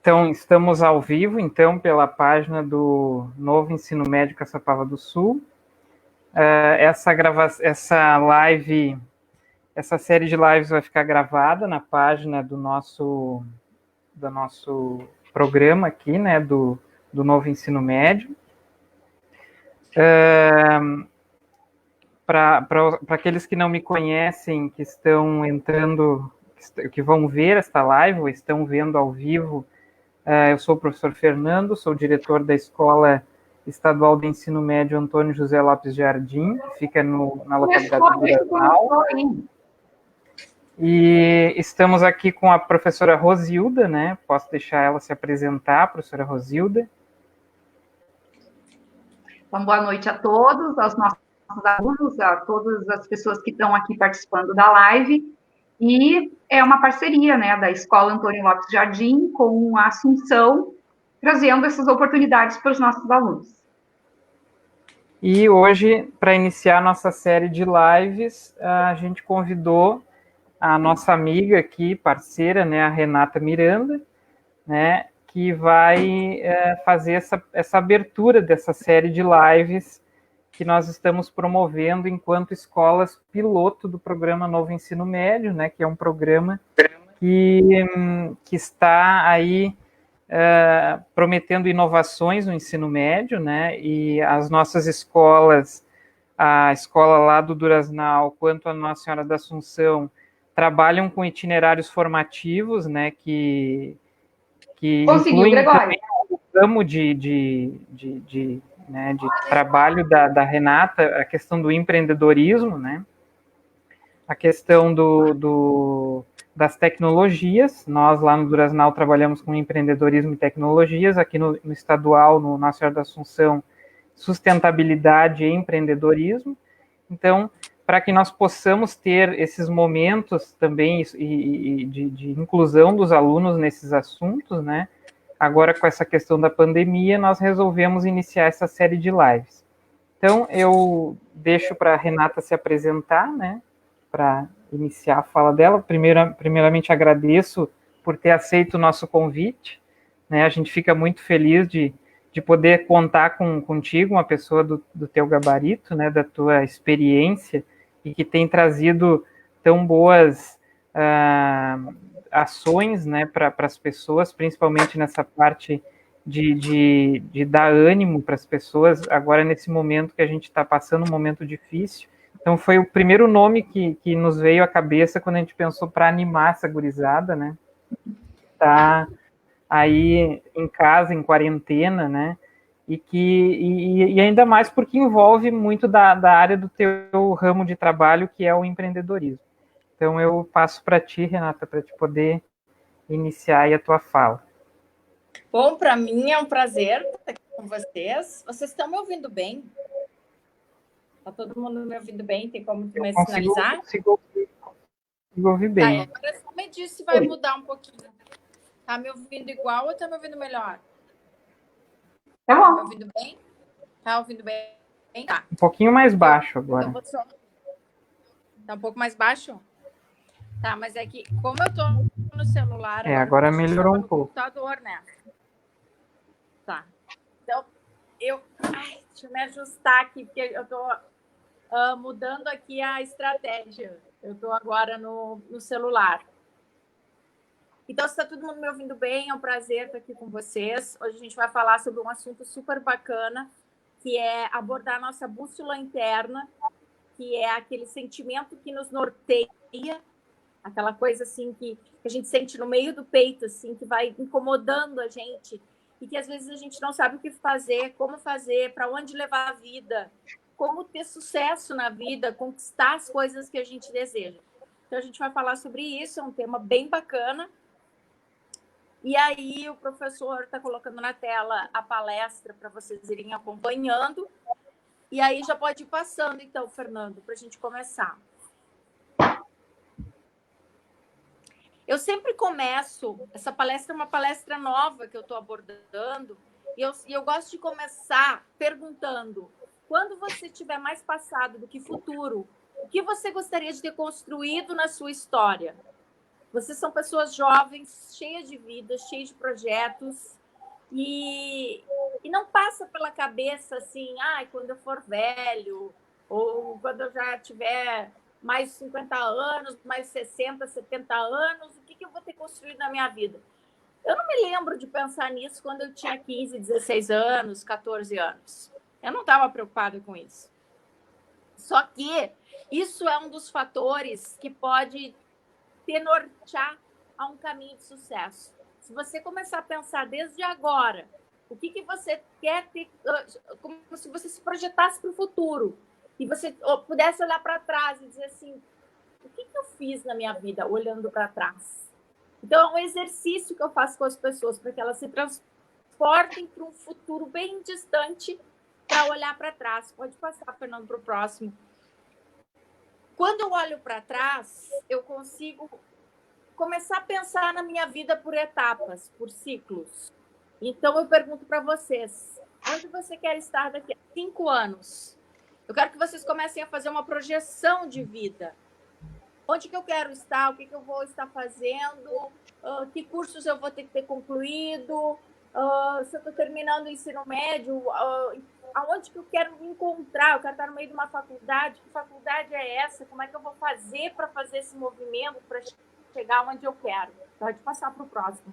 Então, estamos ao vivo, então, pela página do Novo Ensino Médio Caçapava do Sul. Essa live, essa série de lives vai ficar gravada na página do nosso programa aqui, né, do Novo Ensino Médio. Para aqueles que não me conhecem, que estão entrando, que vão ver esta live, ou estão vendo ao vivo, eu sou o professor Fernando, sou diretor da Escola Estadual de Ensino Médio Antônio José Lopes Jardim, que fica na localidade de Duraznal. E estamos aqui com a professora Rosilda, né? Posso deixar ela se apresentar, professora Rosilda. Então, boa noite a todos, aos nossos alunos, a todas as pessoas que estão aqui participando da live. E é uma parceria, né, da Escola Antônio Lopes Jardim com a Assunção, trazendo essas oportunidades para os nossos alunos. E hoje, para iniciar a nossa série de lives, a gente convidou a nossa amiga aqui, parceira, né, a Renata Miranda, né, que vai fazer essa abertura dessa série de lives que nós estamos promovendo enquanto escolas piloto do programa Novo Ensino Médio, né, que é um programa que está aí prometendo inovações no ensino médio, né, e as nossas escolas, a escola lá do Duraznal, quanto a Nossa Senhora da Assunção, trabalham com itinerários formativos, né, que incluem também o ramo de trabalho da Renata, a questão do empreendedorismo, né, a questão das tecnologias. Nós lá no Duraznal trabalhamos com empreendedorismo e tecnologias, aqui no estadual, no Nossa Senhora da Assunção, sustentabilidade e empreendedorismo. Então, para que nós possamos ter esses momentos também de inclusão dos alunos nesses assuntos, né? Agora, com essa questão da pandemia, nós resolvemos iniciar essa série de lives. Então, eu deixo para a Renata se apresentar, né? Para iniciar a fala dela. Primeiramente, agradeço por ter aceito o nosso convite, né? A gente fica muito feliz de poder contar contigo, uma pessoa do teu gabarito, né? Da tua experiência, e que tem trazido tão boas ações, né, para as pessoas, principalmente nessa parte de dar ânimo para as pessoas, agora nesse momento que a gente está passando um momento difícil. Então foi o primeiro nome que nos veio à cabeça quando a gente pensou para animar essa gurizada, né? Tá aí em casa, em quarentena, né? E ainda mais porque envolve muito da área do teu ramo de trabalho, que é o empreendedorismo. Então, eu passo para ti, Renata, para te poder iniciar aí a tua fala. Bom, para mim é um prazer estar aqui com vocês. Vocês estão me ouvindo bem? Está todo mundo me ouvindo bem? Tem como tu me sinalizar? Consigo ouvir bem. Tá, agora só me diz se vai mudar um pouquinho. Tá me ouvindo igual ou tá me ouvindo melhor? Tá bom. Tá me ouvindo bem? Tá ouvindo bem? Tá. Um pouquinho mais baixo agora. Então, tá um pouco mais baixo? Tá, mas é que como eu tô no celular... Agora melhorou um pouco. Computador, né? Tá. Então, deixa eu me ajustar aqui, porque eu tô mudando aqui a estratégia. Eu tô agora no celular. Então, se está todo mundo me ouvindo bem, é um prazer estar aqui com vocês. Hoje a gente vai falar sobre um assunto super bacana, que é abordar a nossa bússola interna, que é aquele sentimento que nos norteia, aquela coisa assim que a gente sente no meio do peito, assim, que vai incomodando a gente e que às vezes a gente não sabe o que fazer, como fazer, para onde levar a vida, como ter sucesso na vida, conquistar as coisas que a gente deseja. Então, a gente vai falar sobre isso, é um tema bem bacana. E aí o professor está colocando na tela a palestra para vocês irem acompanhando. E aí já pode ir passando, então, Fernando, para a gente começar. Eu sempre começo, essa palestra é uma palestra nova que eu estou abordando, e eu gosto de começar perguntando, quando você tiver mais passado do que futuro, o que você gostaria de ter construído na sua história? Vocês são pessoas jovens, cheias de vida, cheias de projetos, e não passa pela cabeça assim, quando eu for velho, ou quando eu já tiver mais 50 anos, mais 60, 70 anos, o que eu vou ter construído na minha vida? Eu não me lembro de pensar nisso quando eu tinha 15, 16 anos, 14 anos. Eu não estava preocupada com isso. Só que isso é um dos fatores que pode te nortear a um caminho de sucesso. Se você começar a pensar desde agora, o que você quer ter, como se você se projetasse para o futuro, e você pudesse olhar para trás e dizer assim, o que eu fiz na minha vida olhando para trás? Então, é um exercício que eu faço com as pessoas para que elas se transportem para um futuro bem distante para olhar para trás. Pode passar, Fernando, para o próximo. Quando eu olho para trás, eu consigo começar a pensar na minha vida por etapas, por ciclos. Então, eu pergunto para vocês, onde você quer estar daqui a 5 anos? Eu quero que vocês comecem a fazer uma projeção de vida. Onde que eu quero estar? O que eu vou estar fazendo? Que cursos eu vou ter que ter concluído? Se eu estou terminando o ensino médio, aonde que eu quero me encontrar? Eu quero estar no meio de uma faculdade. Que faculdade é essa? Como é que eu vou fazer para fazer esse movimento, para chegar onde eu quero? Pode passar para o próximo.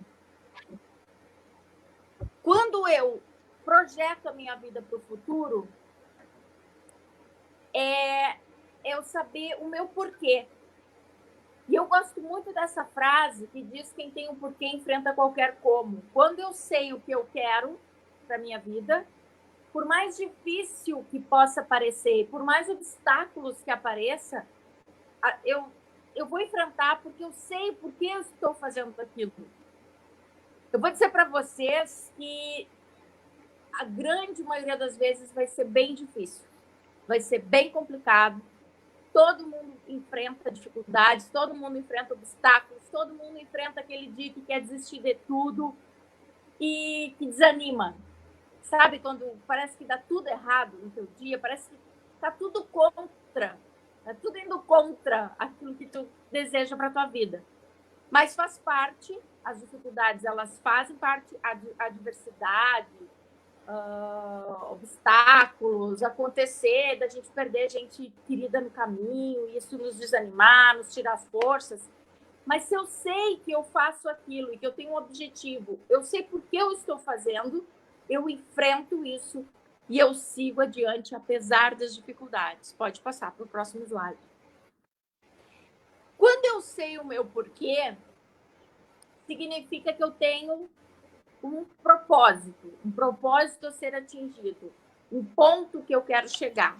Quando eu projeto a minha vida para o futuro, é eu saber o meu porquê. E eu gosto muito dessa frase que diz: quem tem um porquê enfrenta qualquer como. Quando eu sei o que eu quero para a minha vida, por mais difícil que possa parecer, por mais obstáculos que apareça, eu vou enfrentar porque eu sei por que eu estou fazendo aquilo. Eu vou dizer para vocês que a grande maioria das vezes vai ser bem difícil, vai ser bem complicado. Todo mundo enfrenta dificuldades, todo mundo enfrenta obstáculos, todo mundo enfrenta aquele dia que quer desistir de tudo e que desanima. Sabe, quando parece que dá tudo errado no teu dia, parece que está tudo contra, está tudo indo contra aquilo que tu deseja para a tua vida. Mas faz parte, as dificuldades, elas fazem parte, a adversidade, obstáculos, acontecer, da gente perder gente querida no caminho, isso nos desanimar, nos tirar as forças. Mas se eu sei que eu faço aquilo e que eu tenho um objetivo, eu sei por que eu estou fazendo, eu enfrento isso e eu sigo adiante, apesar das dificuldades. Pode passar para o próximo slide. Quando eu sei o meu porquê, significa que eu tenho um propósito a ser atingido, um ponto que eu quero chegar.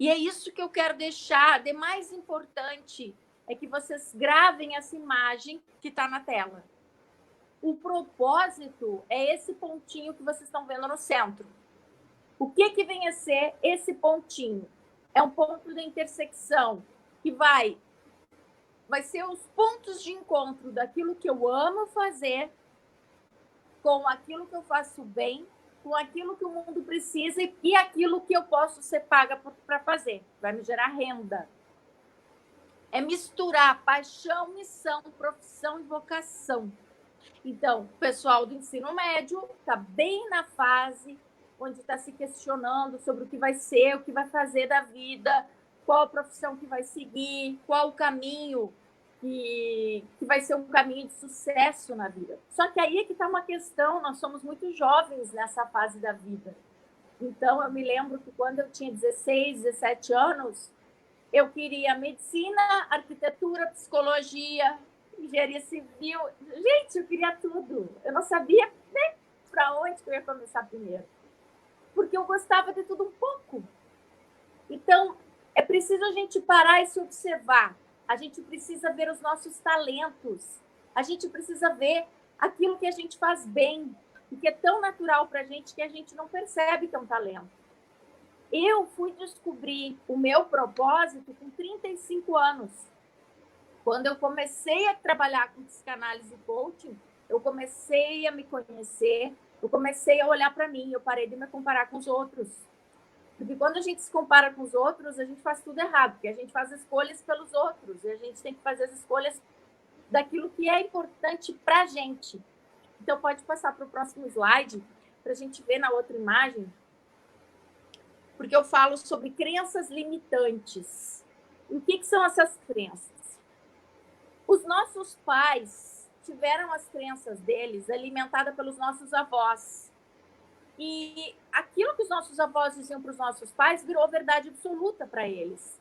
E é isso que eu quero deixar. De mais importante é que vocês gravem essa imagem que está na tela. O propósito é esse pontinho que vocês estão vendo no centro. O que vem a ser esse pontinho? É um ponto de intersecção que vai ser os pontos de encontro daquilo que eu amo fazer com aquilo que eu faço bem, com aquilo que o mundo precisa e aquilo que eu posso ser paga para fazer. Vai me gerar renda. É misturar paixão, missão, profissão e vocação. Então, o pessoal do ensino médio está bem na fase onde está se questionando sobre o que vai ser, o que vai fazer da vida, qual a profissão que vai seguir, qual o caminho que vai ser um caminho de sucesso na vida. Só que aí é que está uma questão, nós somos muito jovens nessa fase da vida. Então, eu me lembro que quando eu tinha 16, 17 anos, eu queria medicina, arquitetura, psicologia, engenharia civil. Gente, eu queria tudo. Eu não sabia nem para onde que eu ia começar primeiro. Porque eu gostava de tudo um pouco. Então, é preciso a gente parar e se observar. A gente precisa ver os nossos talentos. A gente precisa ver aquilo que a gente faz bem e que é tão natural para a gente que a gente não percebe que é um talento. Eu fui descobrir o meu propósito com 35 anos. Quando eu comecei a trabalhar com psicanálise e coaching, eu comecei a me conhecer, eu comecei a olhar para mim, eu parei de me comparar com os outros. Porque quando a gente se compara com os outros, a gente faz tudo errado, porque a gente faz escolhas pelos outros, e a gente tem que fazer as escolhas daquilo que é importante para a gente. Então, pode passar para o próximo slide, para a gente ver na outra imagem, porque eu falo sobre crenças limitantes. O que são essas crenças? Os nossos pais tiveram as crenças deles alimentadas pelos nossos avós. E aquilo que os nossos avós diziam para os nossos pais virou verdade absoluta para eles.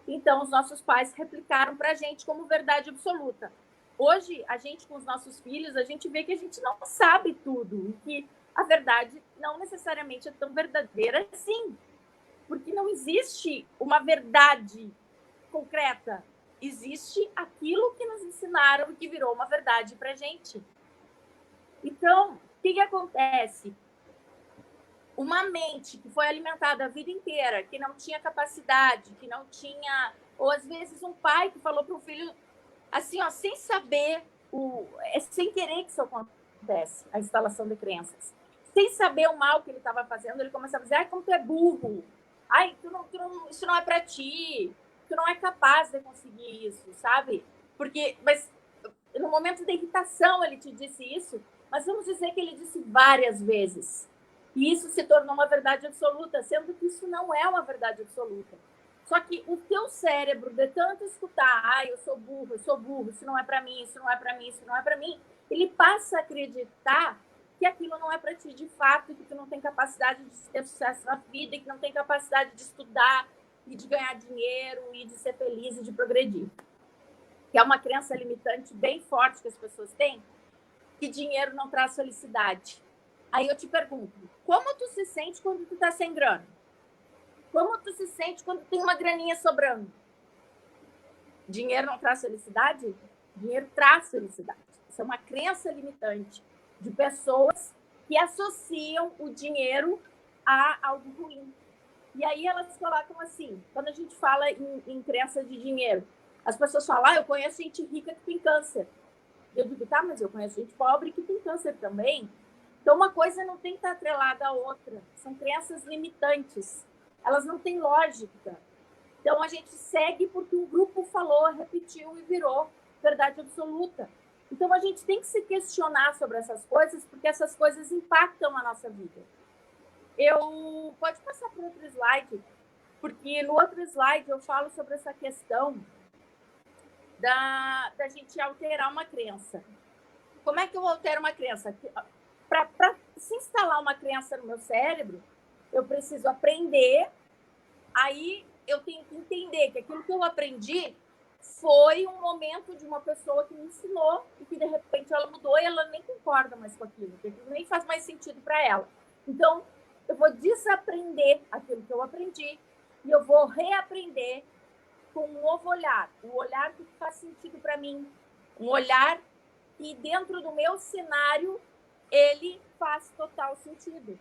Então, os nossos pais replicaram para a gente como verdade absoluta. Hoje, a gente, com os nossos filhos, a gente vê que a gente não sabe tudo, e que a verdade não necessariamente é tão verdadeira assim. Porque não existe uma verdade concreta. Existe aquilo que nos ensinaram e que virou uma verdade para a gente. Então, o que acontece? Uma mente que foi alimentada a vida inteira, que não tinha capacidade, que não tinha... Ou, às vezes, um pai que falou para o filho, assim, ó, sem saber, sem querer que isso acontece, a instalação de crenças. Sem saber o mal que ele estava fazendo, ele começava a dizer, ai, como tu é burro. Ai, isso não é para ti. Tu não é capaz de conseguir isso, sabe? Mas no momento da irritação ele te disse isso, mas vamos dizer que ele disse várias vezes. E isso se tornou uma verdade absoluta, sendo que isso não é uma verdade absoluta. Só que o teu cérebro, de tanto escutar, ai, eu sou burro, isso não é para mim, isso não é para mim, isso não é para mim, ele passa a acreditar que aquilo não é para ti de fato, que tu não tem capacidade de ter sucesso na vida, que não tem capacidade de estudar e de ganhar dinheiro e de ser feliz e de progredir. Que é uma crença limitante bem forte que as pessoas têm, que dinheiro não traz felicidade. Aí eu te pergunto, como tu se sente quando tu tá sem grana? Como tu se sente quando tem uma graninha sobrando? Dinheiro não traz felicidade? Dinheiro traz felicidade. Isso é uma crença limitante de pessoas que associam o dinheiro a algo ruim. E aí elas colocam assim, quando a gente fala em crença de dinheiro, as pessoas falam, eu conheço gente rica que tem câncer. Eu digo, tá, mas eu conheço gente pobre que tem câncer também. Então, uma coisa não tem que estar atrelada à outra. São crenças limitantes. Elas não têm lógica. Então, a gente segue porque o grupo falou, repetiu e virou verdade absoluta. Então, a gente tem que se questionar sobre essas coisas, porque essas coisas impactam a nossa vida. Pode passar para outro slide, porque no outro slide eu falo sobre essa questão da gente alterar uma crença. Como é que eu altero uma crença? Para se instalar uma crença no meu cérebro, eu preciso aprender, aí eu tenho que entender que aquilo que eu aprendi foi um momento de uma pessoa que me ensinou e que, de repente, ela mudou e ela nem concorda mais com aquilo, porque aquilo nem faz mais sentido para ela. Então, eu vou desaprender aquilo que eu aprendi e eu vou reaprender com um novo olhar, um olhar que faz sentido para mim, um olhar que, dentro do meu cenário, ele faz total sentido.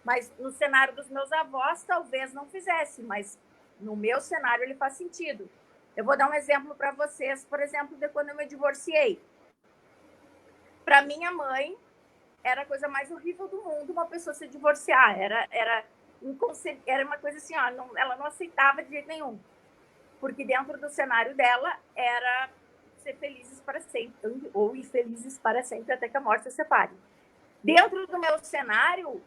Mas no cenário dos meus avós, talvez não fizesse, mas no meu cenário ele faz sentido. Eu vou dar um exemplo para vocês, por exemplo, de quando eu me divorciei. Para minha mãe, era a coisa mais horrível do mundo uma pessoa se divorciar. Era uma coisa assim, ó, ela não aceitava de jeito nenhum. Porque dentro do cenário dela era ser felizes para sempre, ou infelizes para sempre, até que a morte se separe. Dentro do meu cenário,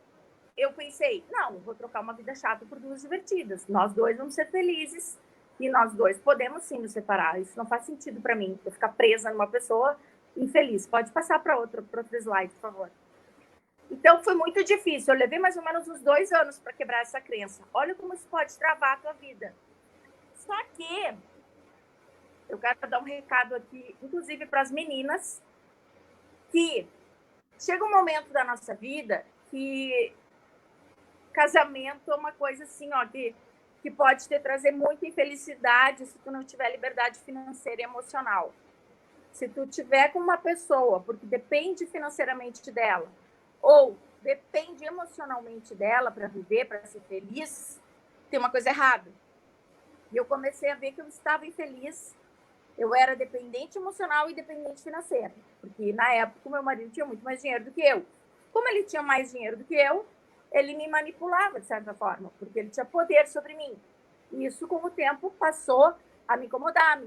eu pensei, não, vou trocar uma vida chata por duas divertidas. Nós dois vamos ser felizes e nós dois podemos sim nos separar. Isso não faz sentido para mim, eu ficar presa numa pessoa infeliz. Pode passar para outro slide, por favor. Então, foi muito difícil. Eu levei mais ou menos uns 2 anos para quebrar essa crença. Olha como isso pode travar a tua vida. Só que eu quero dar um recado aqui, inclusive para as meninas, que chega um momento da nossa vida que casamento é uma coisa assim, ó, que pode te trazer muita infelicidade se tu não tiver liberdade financeira e emocional. Se tu tiver com uma pessoa, porque depende financeiramente dela, ou depende emocionalmente dela para viver, para ser feliz, tem uma coisa errada. E eu comecei a ver que eu estava infeliz. Eu era dependente emocional e dependente financeira. Porque, na época, o meu marido tinha muito mais dinheiro do que eu. Como ele tinha mais dinheiro do que eu, ele me manipulava, de certa forma, porque ele tinha poder sobre mim. E isso, com o tempo, passou a me incomodar.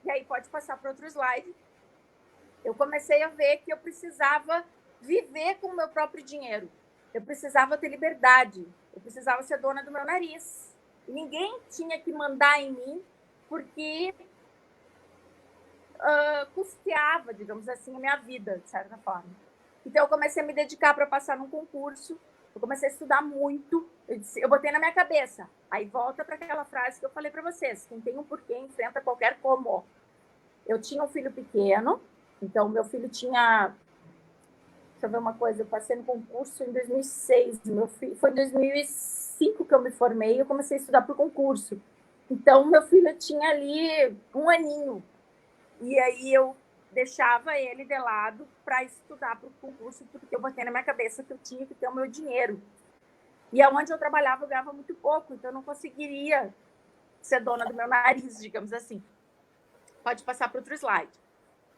E aí pode passar para outro slide. Eu comecei a ver que eu precisava viver com o meu próprio dinheiro. Eu precisava ter liberdade. Eu precisava ser dona do meu nariz. E ninguém tinha que mandar em mim, porque custeava, digamos assim, a minha vida, de certa forma. Então, eu comecei a me dedicar para passar num concurso. Eu comecei a estudar muito. Eu botei na minha cabeça. Aí volta para aquela frase que eu falei para vocês. Quem tem um porquê enfrenta qualquer como. Eu tinha um filho pequeno. Então, meu filho tinha... Deixa eu ver uma coisa. Eu passei no concurso em 2006. Meu filho... Foi em 2005 que eu me formei. Eu comecei a estudar para o concurso. Então, meu filho tinha ali 1 aninho. E aí eu deixava ele de lado para estudar para o concurso, porque eu botei na minha cabeça que eu tinha que ter o meu dinheiro. E aonde eu trabalhava, eu ganhava muito pouco, então eu não conseguiria ser dona do meu nariz, digamos assim. Pode passar para outro slide.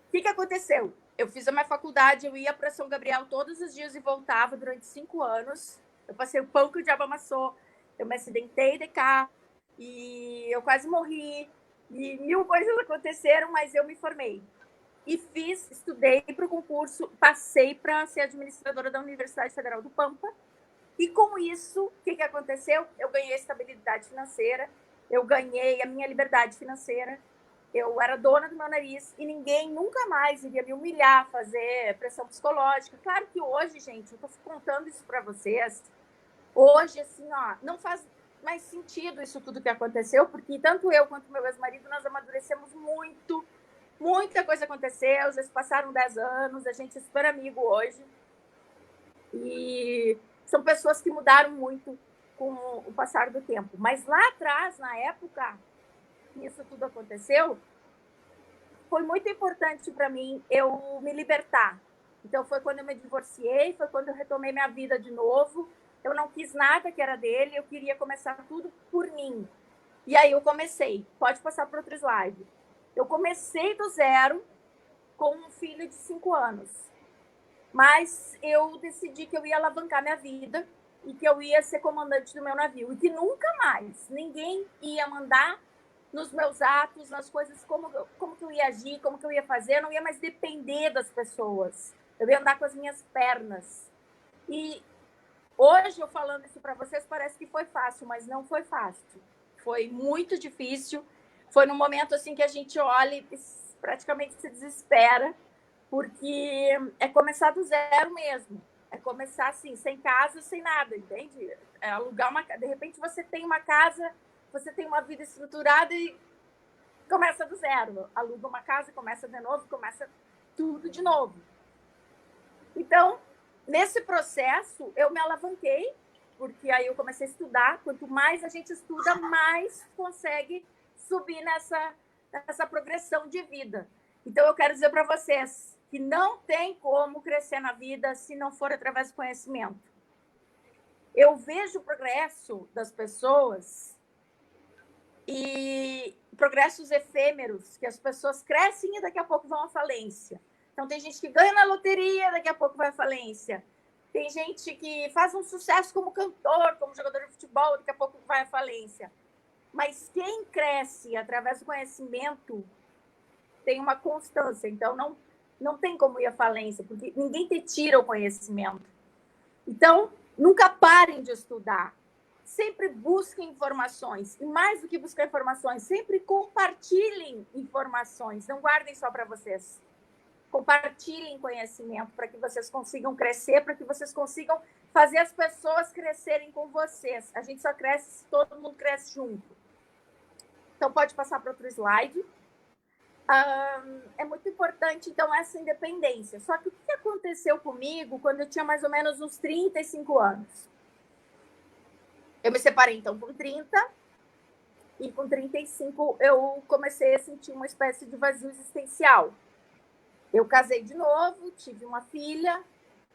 O que aconteceu? Eu fiz a minha faculdade, eu ia para São Gabriel todos os dias e voltava durante 5 anos. Eu passei o pão que o diabo amassou, eu me acidentei de carro e eu quase morri. E 1000 coisas aconteceram, mas eu me formei. E estudei para o concurso, passei para ser administradora da Universidade Federal do Pampa. E com isso, o que aconteceu? Eu ganhei estabilidade financeira, eu ganhei a minha liberdade financeira, eu era dona do meu nariz e ninguém nunca mais iria me humilhar, fazer pressão psicológica. Claro que hoje, gente, eu estou contando isso para vocês, hoje, assim, ó, não faz mais sentido isso tudo que aconteceu, porque tanto eu quanto meu ex-marido, nós amadurecemos muito, muita coisa aconteceu, já se passaram 10 anos, a gente é super amigo hoje. E são pessoas que mudaram muito com o passar do tempo. Mas lá atrás, na época que isso tudo aconteceu, foi muito importante para mim eu me libertar. Então, foi quando eu me divorciei, foi quando eu retomei minha vida de novo. Eu não quis nada que era dele, eu queria começar tudo por mim. E aí eu comecei. Pode passar para outro slide. Eu comecei do zero com um filho de 5 anos. Mas eu decidi que eu ia alavancar minha vida e que eu ia ser comandante do meu navio. E que nunca mais ninguém ia mandar nos meus atos, nas coisas, como que eu ia agir, como que eu ia fazer. Eu não ia mais depender das pessoas. Eu ia andar com as minhas pernas. E hoje, eu falando isso para vocês, parece que foi fácil, mas não foi fácil. Foi muito difícil. Foi num momento assim que a gente olha e praticamente se desespera, porque é começar do zero mesmo. É começar assim, sem casa, sem nada, entende? É alugar uma... De repente você tem uma casa, você tem uma vida estruturada e começa do zero. Aluga uma casa, começa de novo, começa tudo de novo. Então, nesse processo, eu me alavanquei, porque aí eu comecei a estudar. Quanto mais a gente estuda, mais consegue subir nessa progressão de vida. Então, eu quero dizer para vocês que não tem como crescer na vida se não for através do conhecimento. Eu vejo o progresso das pessoas e progressos efêmeros, que as pessoas crescem e daqui a pouco vão à falência. Então, tem gente que ganha na loteria, daqui a pouco vai à falência. Tem gente que faz um sucesso como cantor, como jogador de futebol, daqui a pouco vai à falência. Mas quem cresce através do conhecimento tem uma constância. Então, não tem como ir à falência, porque ninguém te tira o conhecimento. Então, nunca parem de estudar. Sempre busquem informações. E mais do que buscar informações, sempre compartilhem informações. Não guardem só para vocês. Compartilhem conhecimento para que vocês consigam crescer, para que vocês consigam fazer as pessoas crescerem com vocês. A gente só cresce se todo mundo cresce junto. Então, pode passar para outro slide. É muito importante, então, essa independência. Só que o que aconteceu comigo quando eu tinha mais ou menos uns 35 anos? Eu me separei, então, com 30, e com 35 eu comecei a sentir uma espécie de vazio existencial. Eu casei de novo, tive uma filha,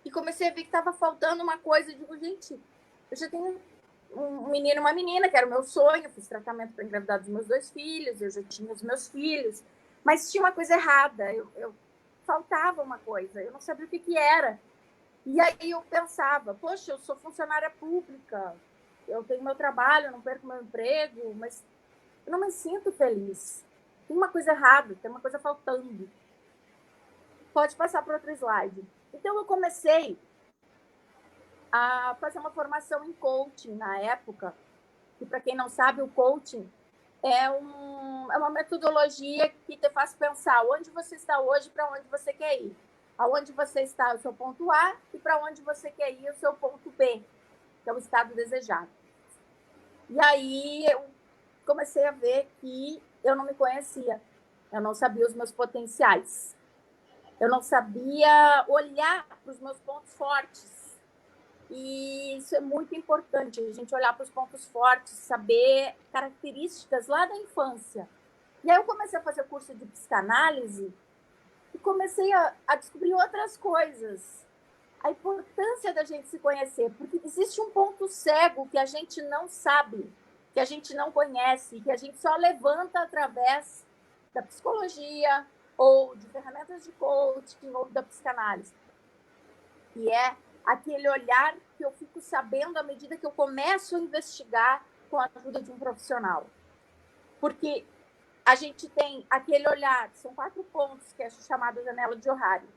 e comecei a ver que estava faltando uma coisa. Eu digo, gente, eu já tenho um menino e uma menina, que era o meu sonho, eu fiz tratamento para engravidar dos meus 2 filhos, eu já tinha os meus filhos, mas tinha uma coisa errada, faltava uma coisa, eu não sabia o que era. E aí eu pensava, poxa, eu sou funcionária pública, eu tenho meu trabalho, eu não perco meu emprego, mas eu não me sinto feliz. tem uma coisa errada, tem uma coisa faltando. Pode passar para outro slide. Então, eu comecei a fazer uma formação em coaching na época, e para quem não sabe, o coaching é uma metodologia que te faz pensar onde você está hoje, para onde você quer ir. Aonde você está, o seu ponto A, e para onde você quer ir, o seu ponto B, que é o estado desejado. E aí eu comecei a ver que eu não me conhecia, eu não sabia os meus potenciais, eu não sabia olhar para os meus pontos fortes. E isso é muito importante, a gente olhar para os pontos fortes, saber características lá da infância. E aí eu comecei a fazer curso de psicanálise e comecei a descobrir outras coisas. A importância da gente se conhecer, porque existe um ponto cego que a gente não sabe, que a gente não conhece, que a gente só levanta através da psicologia ou de ferramentas de coaching ou da psicanálise. E é aquele olhar que eu fico sabendo à medida que eu começo a investigar com a ajuda de um profissional. Porque a gente tem aquele olhar, são 4 pontos que é chamado janela de Johari.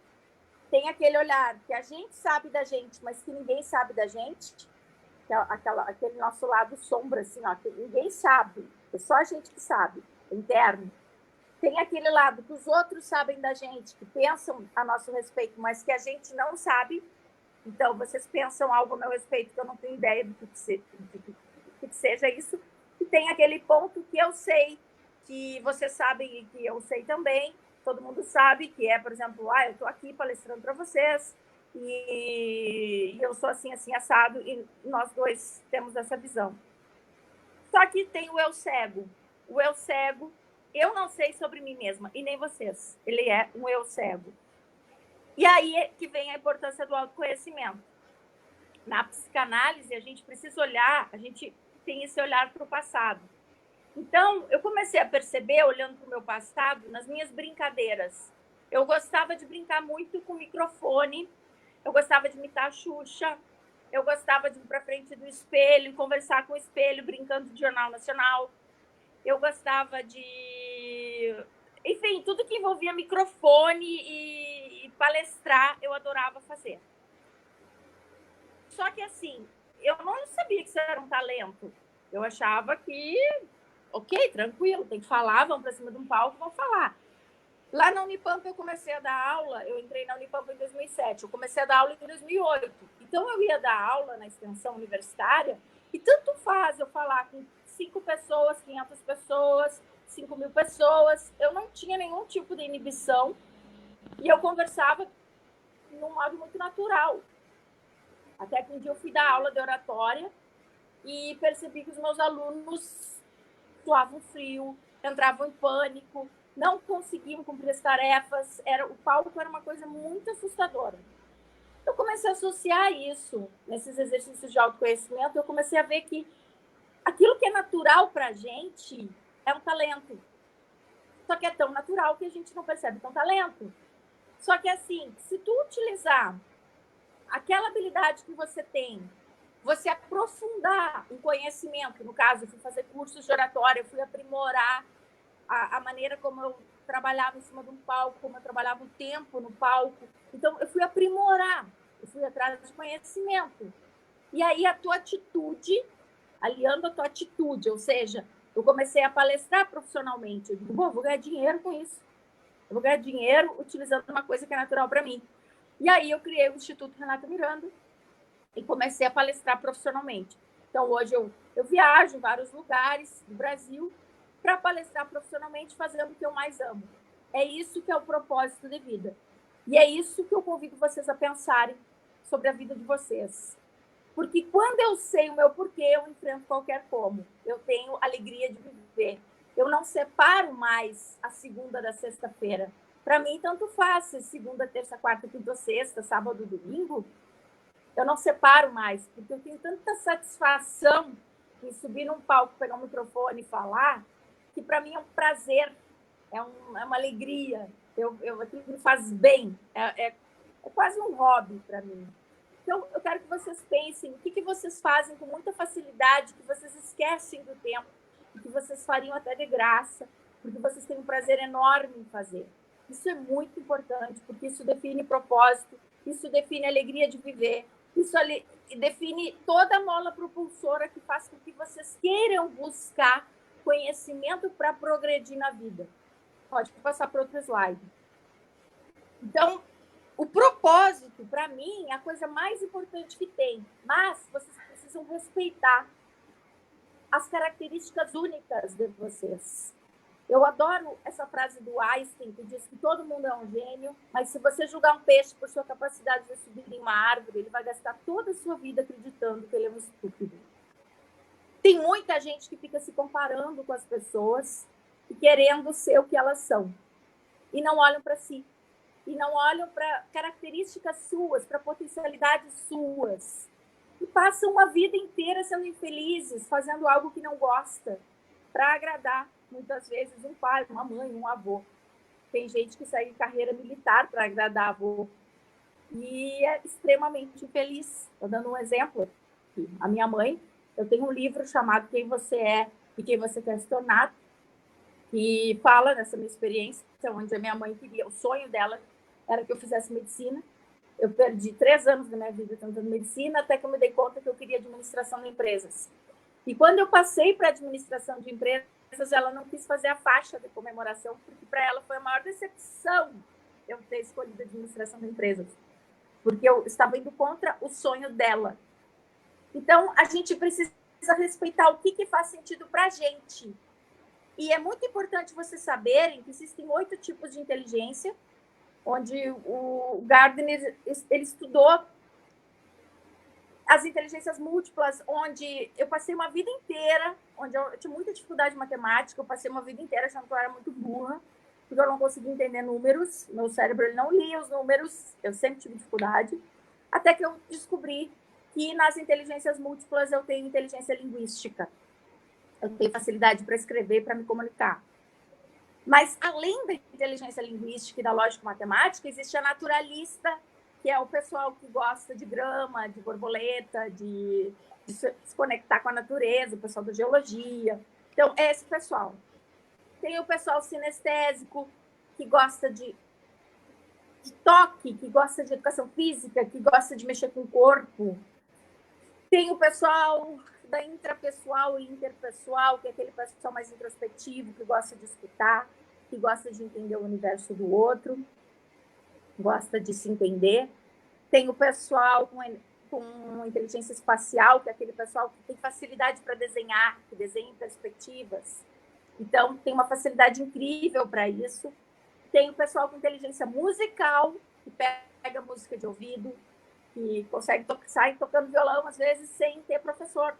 Tem aquele olhar que a gente sabe da gente, mas que ninguém sabe da gente, que é aquele nosso lado sombra, assim, ó, que ninguém sabe, é só a gente que sabe, interno. Tem aquele lado que os outros sabem da gente, que pensam a nosso respeito, mas que a gente não sabe. Então, vocês pensam algo a meu respeito que eu não tenho ideia do que seja isso. E tem aquele ponto que eu sei, que vocês sabem e que eu sei também, todo mundo sabe, que é, por exemplo, eu estou aqui palestrando para vocês e eu sou assim, assim, assado, e nós dois temos essa visão. Só que tem o eu cego. O eu cego, eu não sei sobre mim mesma, e nem vocês. Ele é um eu cego. E aí é que vem a importância do autoconhecimento. Na psicanálise, a gente precisa olhar, a gente tem esse olhar para o passado. Então, eu comecei a perceber, olhando para o meu passado, nas minhas brincadeiras. Eu gostava de brincar muito com o microfone, eu gostava de imitar a Xuxa, eu gostava de ir para frente do espelho, conversar com o espelho, brincando de Jornal Nacional. Eu gostava de... Enfim, tudo que envolvia microfone e palestrar, eu adorava fazer. Só que, assim, eu não sabia que isso era um talento. Eu achava que, ok, tranquilo, tem que falar, vamos para cima de um palco, vamos falar. Lá na Unipamp eu comecei a dar aula, eu entrei na Unipamp em 2007, eu comecei a dar aula em 2008. Então eu ia dar aula na extensão universitária e tanto faz eu falar com 5 pessoas, 500 pessoas, 5.000 pessoas, eu não tinha nenhum tipo de inibição e eu conversava de um modo muito natural. Até que um dia eu fui dar aula de oratória e percebi que os meus alunos suavam frio, entravam em pânico, não conseguiam cumprir as tarefas, o palco era uma coisa muito assustadora. Eu comecei a associar isso, nesses exercícios de autoconhecimento, eu comecei a ver que aquilo que é natural para a gente é um talento. Só que é tão natural que a gente não percebe que é um talento. Só que, assim, se tu utilizar aquela habilidade que você tem, você aprofundar um conhecimento, no caso, eu fui fazer cursos de oratória, eu fui aprimorar a maneira como eu trabalhava em cima de um palco, como eu trabalhava o tempo no palco. Então, eu fui aprimorar, eu fui atrás de conhecimento. E aí, a tua atitude, aliando a tua atitude, ou seja, eu comecei a palestrar profissionalmente. Eu digo, vou ganhar dinheiro com isso. Eu vou ganhar dinheiro utilizando uma coisa que é natural para mim. E aí, eu criei o Instituto Renata Miranda e comecei a palestrar profissionalmente. Então, hoje eu viajo em vários lugares do Brasil para palestrar profissionalmente, fazendo o que eu mais amo. É isso que é o propósito de vida. E é isso que eu convido vocês a pensarem sobre a vida de vocês. Porque quando eu sei o meu porquê, eu enfrento qualquer como. Eu tenho alegria de viver. Eu não separo mais a segunda da sexta-feira. Para mim, tanto faz se segunda, terça, quarta, quinta, sexta, sábado, domingo. Eu não separo mais, porque eu tenho tanta satisfação em subir num palco, pegar um microfone e falar, que para mim é um prazer, é uma alegria, aquilo me faz bem, é quase um hobby para mim. Então, eu quero que vocês pensem o que vocês fazem com muita facilidade, que vocês esquecem do tempo, que vocês fariam até de graça, porque vocês têm um prazer enorme em fazer. Isso é muito importante, porque isso define propósito, isso define alegria de viver, isso define toda a mola propulsora que faz com que vocês queiram buscar conhecimento para progredir na vida. Pode passar para outro slide. Então, o propósito, para mim, é a coisa mais importante que tem, mas vocês precisam respeitar as características únicas de vocês. Eu adoro essa frase do Einstein, que diz que todo mundo é um gênio, mas se você julgar um peixe por sua capacidade de subir em uma árvore, ele vai gastar toda a sua vida acreditando que ele é um estúpido. Tem muita gente que fica se comparando com as pessoas e querendo ser o que elas são. E não olham para si. E não olham para características suas, para potencialidades suas. E passam uma vida inteira sendo infelizes, fazendo algo que não gosta, para agradar, muitas vezes, um pai, uma mãe, um avô. Tem gente que segue carreira militar para agradar avô. E é extremamente infeliz. Estou dando um exemplo aqui. A minha mãe, eu tenho um livro chamado Quem Você É e Quem Você Quer Se Tornar, que fala nessa minha experiência, onde a minha mãe queria, o sonho dela era que eu fizesse medicina. Eu perdi 3 anos da minha vida tentando medicina, até que eu me dei conta que eu queria administração de empresas. E quando eu passei para administração de empresas, ela não quis fazer a faixa de comemoração, porque para ela foi a maior decepção eu ter escolhido administração de empresas, porque eu estava indo contra o sonho dela. Então, a gente precisa respeitar o que faz sentido para a gente. E é muito importante vocês saberem que existem 8 tipos de inteligência, onde o Gardner ele estudou as inteligências múltiplas, onde eu passei uma vida inteira, onde eu tinha muita dificuldade de matemática, eu passei uma vida inteira achando que eu era muito burra, porque eu não conseguia entender números, meu cérebro ele não lia os números, eu sempre tive dificuldade, até que eu descobri que nas inteligências múltiplas eu tenho inteligência linguística, eu tenho facilidade para escrever, para me comunicar. Mas, além da inteligência linguística e da lógica matemática, existe a naturalista, que é o pessoal que gosta de grama, de borboleta, de se conectar com a natureza, o pessoal da geologia. Então, é esse pessoal. Tem o pessoal sinestésico, que gosta de toque, que gosta de educação física, que gosta de mexer com o corpo. Tem o pessoal da intrapessoal e interpessoal, que é aquele pessoal mais introspectivo, que gosta de escutar, que gosta de entender o universo do outro, gosta de se entender. Tem o pessoal com inteligência espacial, que é aquele pessoal que tem facilidade para desenhar, que desenha em perspectivas. Então, tem uma facilidade incrível para isso. Tem o pessoal com inteligência musical, que pega música de ouvido, que consegue sair tocando violão, às vezes, sem ter professor.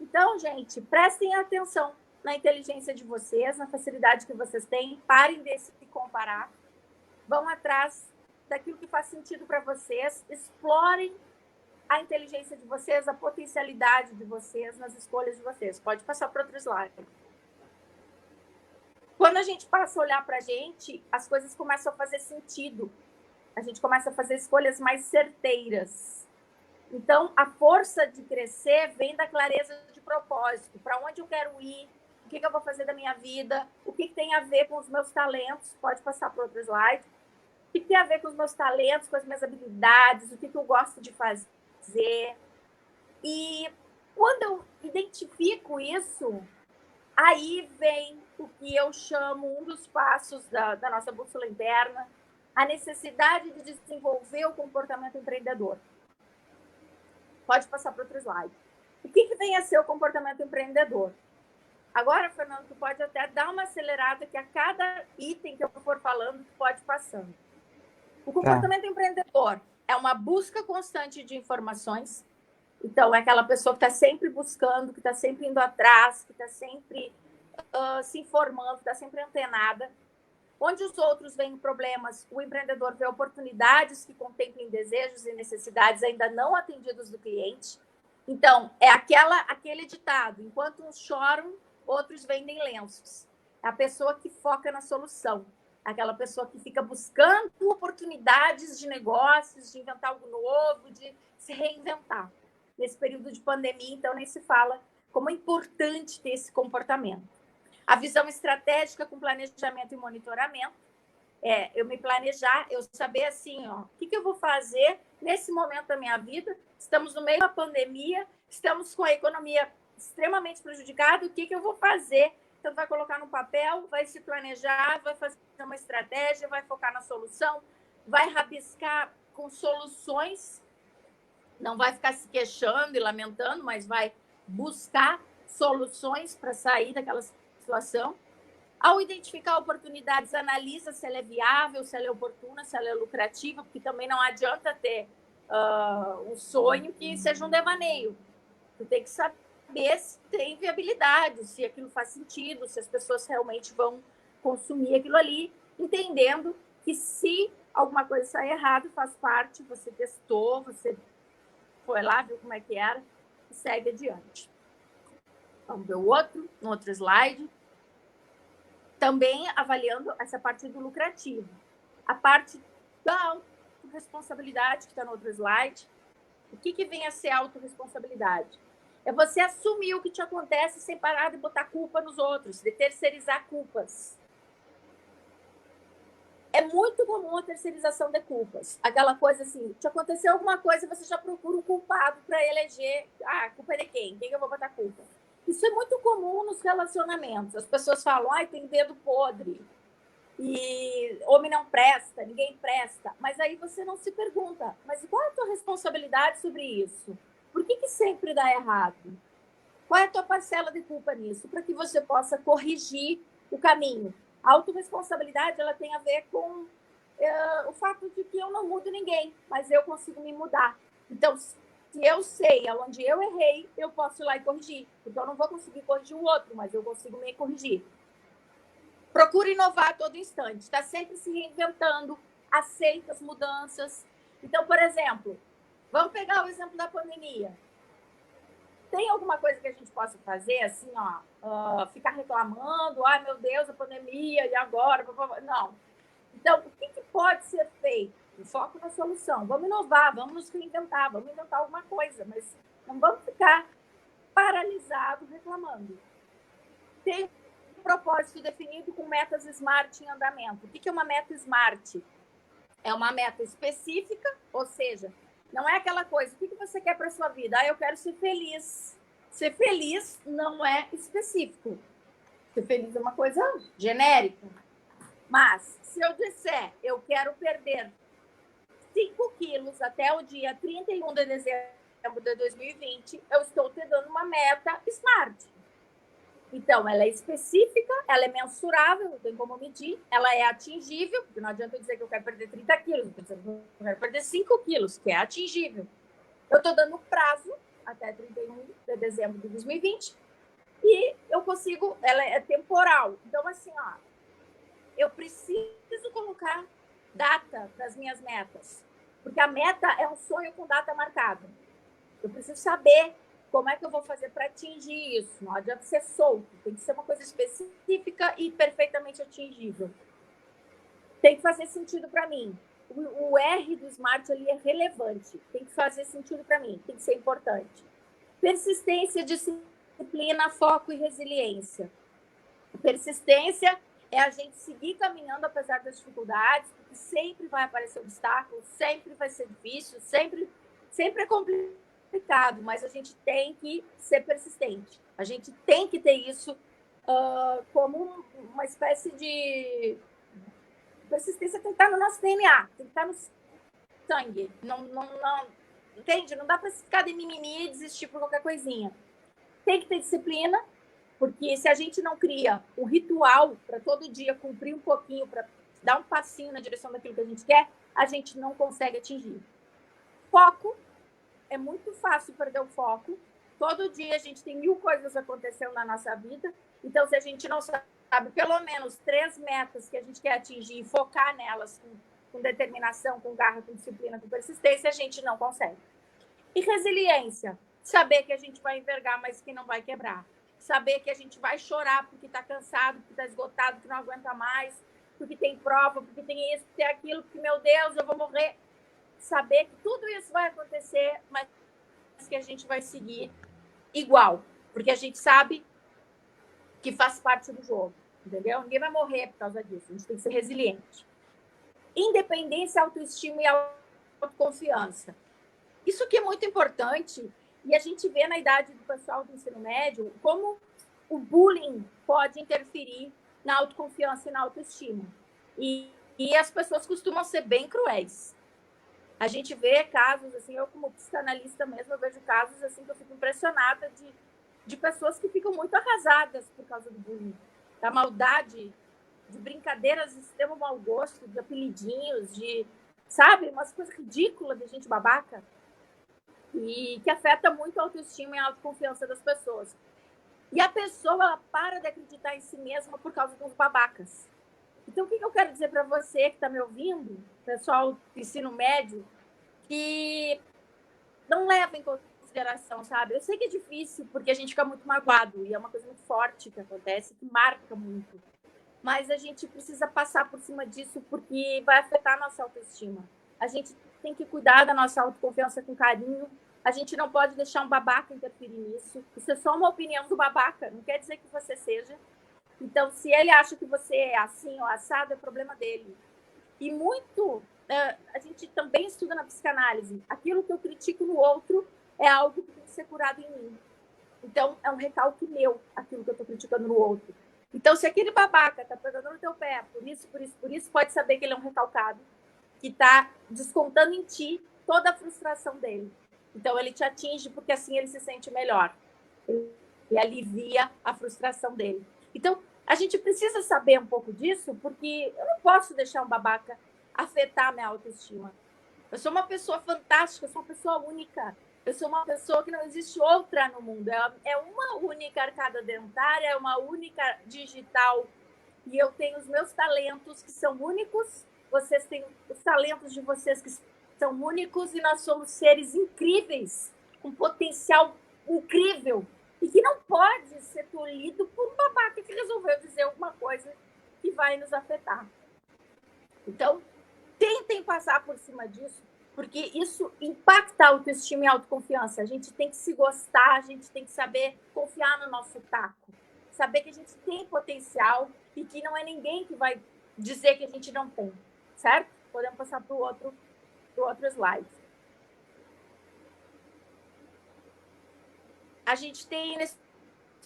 Então, gente, prestem atenção na inteligência de vocês, na facilidade que vocês têm, parem de se comparar, vão atrás daquilo que faz sentido para vocês, explorem a inteligência de vocês, a potencialidade de vocês nas escolhas de vocês. Pode passar para outro slide. Quando a gente passa a olhar para a gente, as coisas começam a fazer sentido. A gente começa a fazer escolhas mais certeiras. Então, a força de crescer vem da clareza de propósito. Para onde eu quero ir? O que eu vou fazer da minha vida? O que tem a ver com os meus talentos? Pode passar para outro slide. O que tem a ver com os meus talentos, com as minhas habilidades? O que eu gosto de fazer? E quando eu identifico isso, aí vem o que eu chamo, um dos passos da nossa bússola interna, a necessidade de desenvolver o comportamento empreendedor. Pode passar para outro slide. O que vem a ser o comportamento empreendedor? Agora, Fernando, tu pode até dar uma acelerada que a cada item que eu for falando, tu pode ir passando. O comportamento empreendedor é uma busca constante de informações. Então, é aquela pessoa que está sempre buscando, que está sempre indo atrás, que está sempre se informando, que está sempre antenada. Onde os outros veem problemas, o empreendedor vê oportunidades que contemplem desejos e necessidades ainda não atendidos do cliente. Então, é aquele ditado, enquanto uns choram, outros vendem lenços. É a pessoa que foca na solução. Aquela pessoa que fica buscando oportunidades de negócios, de inventar algo novo, de se reinventar. Nesse período de pandemia, então, nem se fala como é importante ter esse comportamento. A visão estratégica com planejamento e monitoramento. Eu me planejar, eu saber assim, ó, o que eu vou fazer nesse momento da minha vida. Estamos no meio da pandemia, estamos com a economia extremamente prejudicada, o que eu vou fazer? Então, vai colocar no papel, vai se planejar, vai fazer uma estratégia, vai focar na solução, vai rabiscar com soluções, não vai ficar se queixando e lamentando, mas vai buscar soluções para sair daquela situação. Ao identificar oportunidades, analisa se ela é viável, se ela é oportuna, se ela é lucrativa, porque também não adianta ter um sonho que seja um devaneio. Tu tem que saber se tem viabilidade, se aquilo faz sentido, se as pessoas realmente vão consumir aquilo ali, entendendo que se alguma coisa sair errado, faz parte, você testou, você foi lá, viu como é que era, e segue adiante. Vamos ver no outro slide. Também avaliando essa parte do lucrativo. A parte da autorresponsabilidade, que está no outro slide. O que vem a ser autorresponsabilidade? É você assumir o que te acontece sem parar de botar culpa nos outros, de terceirizar culpas. É muito comum a terceirização de culpas. Aquela coisa assim, te aconteceu alguma coisa, você já procura um culpado para eleger. Ah, a culpa é de quem? Quem eu vou botar culpa? Isso é muito comum nos relacionamentos. As pessoas falam, tem dedo podre. E homem não presta, ninguém presta. Mas aí você não se pergunta, mas qual é a tua responsabilidade sobre isso? Por que sempre dá errado? Qual é a tua parcela de culpa nisso? Para que você possa corrigir o caminho. A autorresponsabilidade, ela tem a ver com o fato de que eu não mudo ninguém, mas eu consigo me mudar. Então, se eu sei aonde eu errei, eu posso ir lá e corrigir. Então, eu não vou conseguir corrigir o outro, mas eu consigo me corrigir. Procura inovar a todo instante. Está sempre se reinventando, aceita as mudanças. Então, por exemplo, vamos pegar o exemplo da pandemia. Tem alguma coisa que a gente possa fazer, assim, ficar reclamando, ai, meu Deus, a pandemia, e agora? Não. Então, o que pode ser feito? O foco na solução. Vamos inovar, vamos nos reinventar, vamos inventar alguma coisa, mas não vamos ficar paralisados reclamando. Tem um propósito definido com metas SMART em andamento. O que é uma meta SMART? É uma meta específica, ou seja, não é aquela coisa, o que você quer para a sua vida? Eu quero ser feliz. Ser feliz não é específico. Ser feliz é uma coisa genérica. Mas, se eu disser, eu quero perder 5 quilos até o dia 31 de dezembro de 2020, eu estou te dando uma meta SMART. Então, ela é específica, ela é mensurável, não tem como medir, ela é atingível, porque não adianta eu dizer que eu quero perder 30 quilos, eu quero perder 5 quilos, que é atingível. Eu estou dando prazo até 31 de dezembro de 2020 e eu consigo, ela é temporal. Então, assim, eu preciso colocar data das minhas metas, porque a meta é um sonho com data marcada. Eu preciso saber como é que eu vou fazer para atingir isso. Não adianta ser solto, tem que ser uma coisa específica e perfeitamente atingível. Tem que fazer sentido para mim. O R do SMART ali é relevante, tem que fazer sentido para mim, tem que ser importante. Persistência, disciplina, foco e resiliência. Persistência é a gente seguir caminhando apesar das dificuldades, porque sempre vai aparecer obstáculo, sempre vai ser difícil, sempre é complicado, mas a gente tem que ser persistente. A gente tem que ter isso como uma espécie de persistência, tem que estar no nosso DNA, tem que estar no sangue. Não, entende? Não dá para ficar de mimimi e desistir por qualquer coisinha. Tem que ter disciplina, porque se a gente não cria um ritual para todo dia cumprir um pouquinho, para dar um passinho na direção daquilo que a gente quer, a gente não consegue atingir. Foco. É muito fácil perder o foco. Todo dia a gente tem 1000 coisas acontecendo na nossa vida. Então, se a gente não sabe pelo menos 3 metas que a gente quer atingir e focar nelas com determinação, com garra, com disciplina, com persistência, a gente não consegue. E resiliência. Saber que a gente vai envergar, mas que não vai quebrar. Saber que a gente vai chorar porque está cansado, porque está esgotado, porque não aguenta mais, porque tem prova, porque tem isso, porque tem aquilo, porque, meu Deus, eu vou morrer. Saber que tudo isso vai acontecer, mas que a gente vai seguir igual, porque a gente sabe que faz parte do jogo, entendeu? Ninguém vai morrer por causa disso, a gente tem que ser resiliente. Independência, autoestima e autoconfiança. Isso que é muito importante, e a gente vê na idade do pessoal do ensino médio como o bullying pode interferir na autoconfiança e na autoestima. E as pessoas costumam ser bem cruéis. A gente vê casos, assim, eu como psicanalista mesmo, eu vejo casos assim que eu fico impressionada de pessoas que ficam muito arrasadas por causa do bullying, da maldade, de brincadeiras de extremo mau gosto, de apelidinhos, de, sabe, umas coisas ridículas de gente babaca, e que afeta muito a autoestima e a autoconfiança das pessoas. E a pessoa, ela para de acreditar em si mesma por causa dos babacas. Então, o que eu quero dizer para você que está me ouvindo, pessoal do ensino médio, que não leva em consideração, sabe? Eu sei que é difícil, porque a gente fica muito magoado, e é uma coisa muito forte que acontece, que marca muito. Mas a gente precisa passar por cima disso, porque vai afetar a nossa autoestima. A gente tem que cuidar da nossa autoconfiança com carinho. A gente não pode deixar um babaca interferir nisso. Isso é só uma opinião do babaca, não quer dizer que você seja. Então, se ele acha que você é assim ou assado, é problema dele. E muito, a gente também estuda na psicanálise. Aquilo que eu critico no outro é algo que tem que ser curado em mim. Então, é um recalque meu, aquilo que eu estou criticando no outro. Então, se aquele babaca está pegando no teu pé, por isso, pode saber que ele é um recalcado, que está descontando em ti toda a frustração dele. Então, ele te atinge porque assim ele se sente melhor. Ele alivia a frustração dele. Então, a gente precisa saber um pouco disso, porque eu não posso deixar um babaca afetar a minha autoestima. Eu sou uma pessoa fantástica, eu sou uma pessoa única. Eu sou uma pessoa que não existe outra no mundo. É uma única arcada dentária, é uma única digital. E eu tenho os meus talentos que são únicos. Vocês têm os talentos de vocês que são únicos. E nós somos seres incríveis, com potencial incrível. E que não pode ser tolhido por um babaca que resolveu dizer alguma coisa que vai nos afetar. Então, tentem passar por cima disso, porque isso impacta a autoestima e a autoconfiança. A gente tem que se gostar, a gente tem que saber confiar no nosso taco, saber que a gente tem potencial e que não é ninguém que vai dizer que a gente não tem, certo? Podemos passar para o outro slide. A gente tem, nesse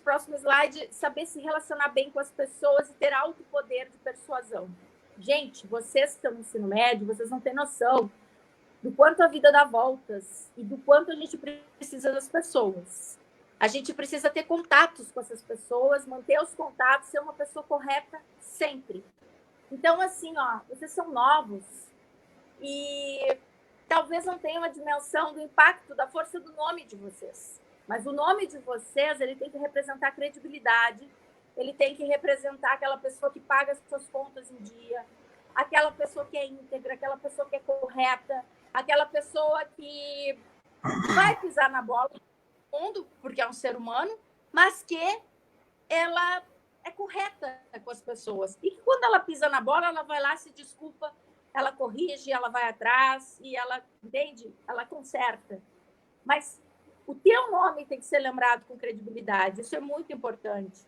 próximo slide, saber se relacionar bem com as pessoas e ter alto poder de persuasão. Gente, vocês que estão no ensino médio, vocês não têm noção do quanto a vida dá voltas e do quanto a gente precisa das pessoas. A gente precisa ter contatos com essas pessoas, manter os contatos, ser uma pessoa correta sempre. Então, assim, ó, vocês são novos e talvez não tenham a dimensão do impacto, da força do nome de vocês. Mas o nome de vocês, ele tem que representar credibilidade, ele tem que representar aquela pessoa que paga as suas contas em dia, aquela pessoa que é íntegra, aquela pessoa que é correta, aquela pessoa que vai pisar na bola no mundo, porque é um ser humano, mas que ela é correta com as pessoas. E que quando ela pisa na bola, ela vai lá, se desculpa, ela corrige, ela vai atrás e ela, entende? Ela conserta. Mas o teu nome tem que ser lembrado com credibilidade. Isso é muito importante.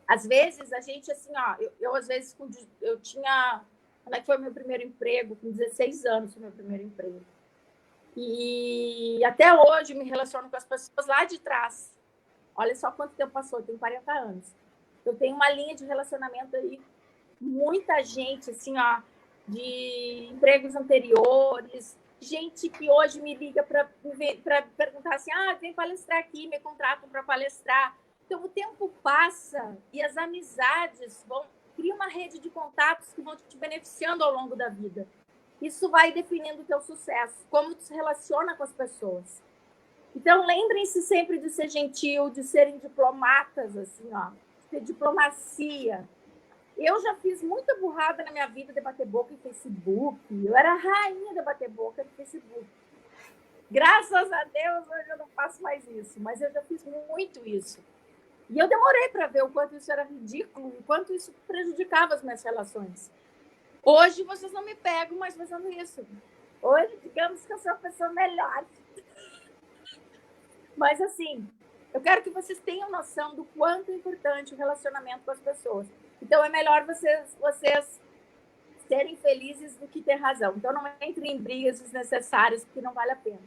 Às vezes, a gente, assim, ó, eu às vezes, eu tinha... Como é que foi meu primeiro emprego? Com 16 anos foi meu primeiro emprego. E até hoje me relaciono com as pessoas lá de trás. Olha só quanto tempo passou, eu tenho 40 anos. Eu tenho uma linha de relacionamento aí, muita gente, assim, ó, de empregos anteriores, gente que hoje me liga para perguntar assim, vem palestrar aqui, me contratam para palestrar. Então, o tempo passa e as amizades criam uma rede de contatos que vão te beneficiando ao longo da vida. Isso vai definindo o teu sucesso, como tu se relaciona com as pessoas. Então, lembrem-se sempre de ser gentil, de serem diplomatas, assim, ó, de ter diplomacia. Eu já fiz muita burrada na minha vida de bater boca em Facebook. Eu era a rainha de bater boca no Facebook. Graças a Deus, hoje eu não faço mais isso, mas eu já fiz muito isso. E eu demorei para ver o quanto isso era ridículo, o quanto isso prejudicava as minhas relações. Hoje, vocês não me pegam mais fazendo isso. Hoje, digamos que eu sou a pessoa melhor. Mas, assim, Eu quero que vocês tenham noção do quanto é importante o relacionamento com as pessoas. Então, é melhor vocês serem felizes do que ter razão. Então, não entrem em brigas desnecessárias, porque não vale a pena.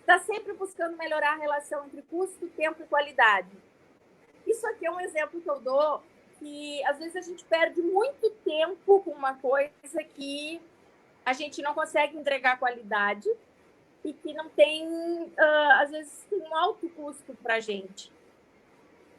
Está sempre buscando melhorar a relação entre custo, tempo e qualidade. Isso aqui é um exemplo que eu dou, que às vezes a gente perde muito tempo com uma coisa que a gente não consegue entregar qualidade e que não tem, às vezes, tem um alto custo para a gente.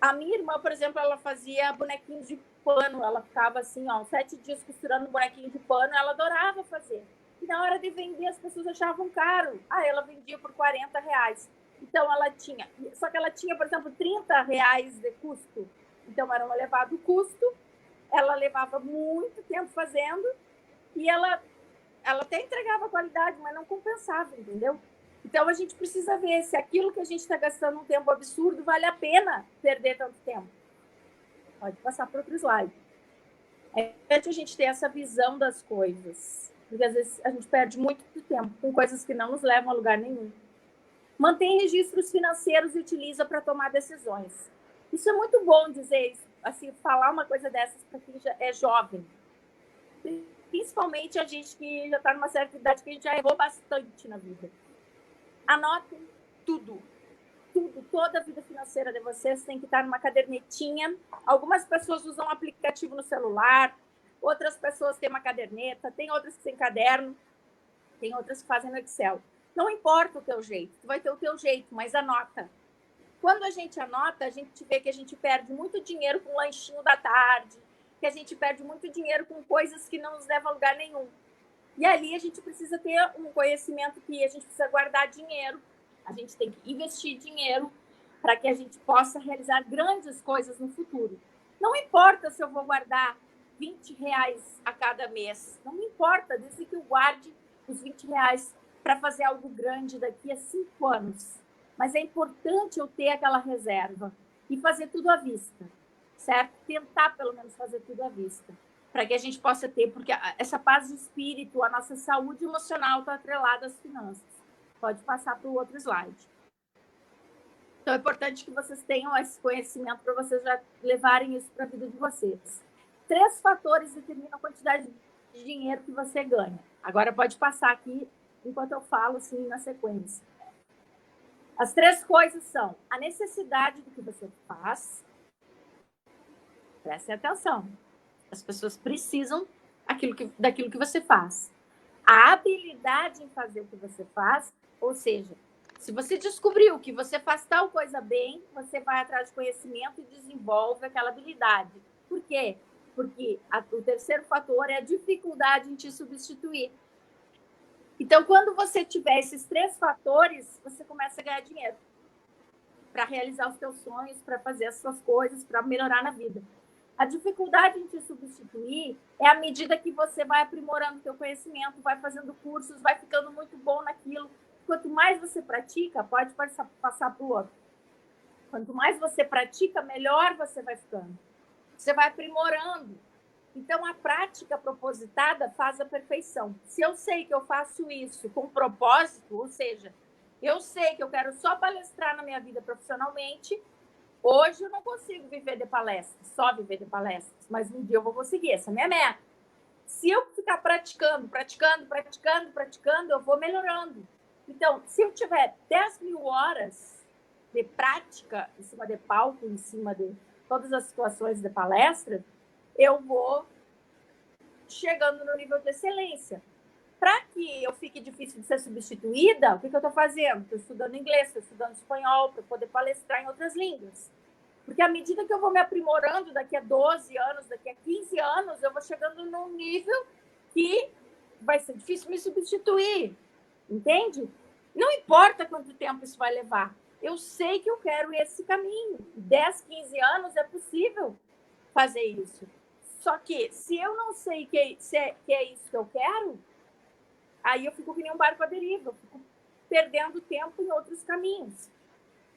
A minha irmã, por exemplo, ela fazia bonequinhos de pano, ela ficava assim, 7 dias costurando um bonequinho de pano, ela adorava fazer. E na hora de vender, as pessoas achavam caro. Ela vendia por R$40. Então, ela tinha... Só que ela tinha, por exemplo, R$30 de custo. Então, era um elevado custo. Ela levava muito tempo fazendo e ela até entregava qualidade, mas não compensava, entendeu? Então, a gente precisa ver se aquilo que a gente está gastando um tempo absurdo vale a pena perder tanto tempo. Pode passar para outro slide. É importante a gente ter essa visão das coisas, porque às vezes a gente perde muito tempo com coisas que não nos levam a lugar nenhum. Mantém registros financeiros e utiliza para tomar decisões. Isso é muito bom dizer isso, assim, falar uma coisa dessas para quem já é jovem. Principalmente a gente que já está numa certa idade, que a gente já errou bastante na vida. Anotem tudo. Tudo, toda a vida financeira de vocês tem que estar numa cadernetinha. Algumas pessoas usam um aplicativo no celular, outras pessoas têm uma caderneta, tem outras que têm caderno, tem outras que fazem no Excel. Não importa o teu jeito, tu vai ter o teu jeito, mas anota. Quando a gente anota, a gente vê que a gente perde muito dinheiro com o lanchinho da tarde, que a gente perde muito dinheiro com coisas que não nos levam a lugar nenhum. E ali a gente precisa ter um conhecimento que a gente precisa guardar dinheiro, a gente tem que investir dinheiro para que a gente possa realizar grandes coisas no futuro. Não importa se eu vou guardar R$20 a cada mês, não me importa, desde que eu guarde os R$20 para fazer algo grande daqui a 5 anos. Mas é importante eu ter aquela reserva e fazer tudo à vista, certo? Tentar, pelo menos, fazer tudo à vista, para que a gente possa ter, porque essa paz de espírito, a nossa saúde emocional está atrelada às finanças. Pode passar para o outro slide. Então, é importante que vocês tenham esse conhecimento para vocês já levarem isso para a vida de vocês. 3 fatores determinam a quantidade de dinheiro que você ganha. Agora, pode passar aqui, enquanto eu falo, assim, na sequência. As 3 coisas são a necessidade do que você faz. Prestem atenção. As pessoas precisam daquilo que você faz. A habilidade em fazer o que você faz, ou seja, se você descobriu que você faz tal coisa bem, você vai atrás de conhecimento e desenvolve aquela habilidade. Por quê? Porque o terceiro fator é a dificuldade em te substituir. Então, quando você tiver esses 3 fatores, você começa a ganhar dinheiro para realizar os seus sonhos, para fazer as suas coisas, para melhorar na vida. A dificuldade em te substituir é à medida que você vai aprimorando o seu conhecimento, vai fazendo cursos, vai ficando muito bom naquilo. Quanto mais você pratica, pode passar para o outro. Quanto mais você pratica, melhor você vai ficando. Você vai aprimorando. Então, a prática propositada faz a perfeição. Se eu sei que eu faço isso com propósito, ou seja, eu sei que eu quero só palestrar na minha vida profissionalmente, hoje eu não consigo viver de palestras, só viver de palestras, mas um dia eu vou conseguir, essa é a minha meta. Se eu ficar praticando, eu vou melhorando. Então, se eu tiver 10.000 horas de prática em cima de palco, em cima de todas as situações de palestra, eu vou chegando no nível de excelência. Para que eu fique difícil de ser substituída, o que eu estou fazendo? Estou estudando inglês, estou estudando espanhol, para poder palestrar em outras línguas. Porque à medida que eu vou me aprimorando, daqui a 12 anos, daqui a 15 anos, eu vou chegando num nível que vai ser difícil me substituir. Entende? Não importa quanto tempo isso vai levar. Eu sei que eu quero esse caminho. 10, 15 anos é possível fazer isso. Só que, se eu não sei que é isso que eu quero, aí eu fico que nem um barco à deriva, eu fico perdendo tempo em outros caminhos.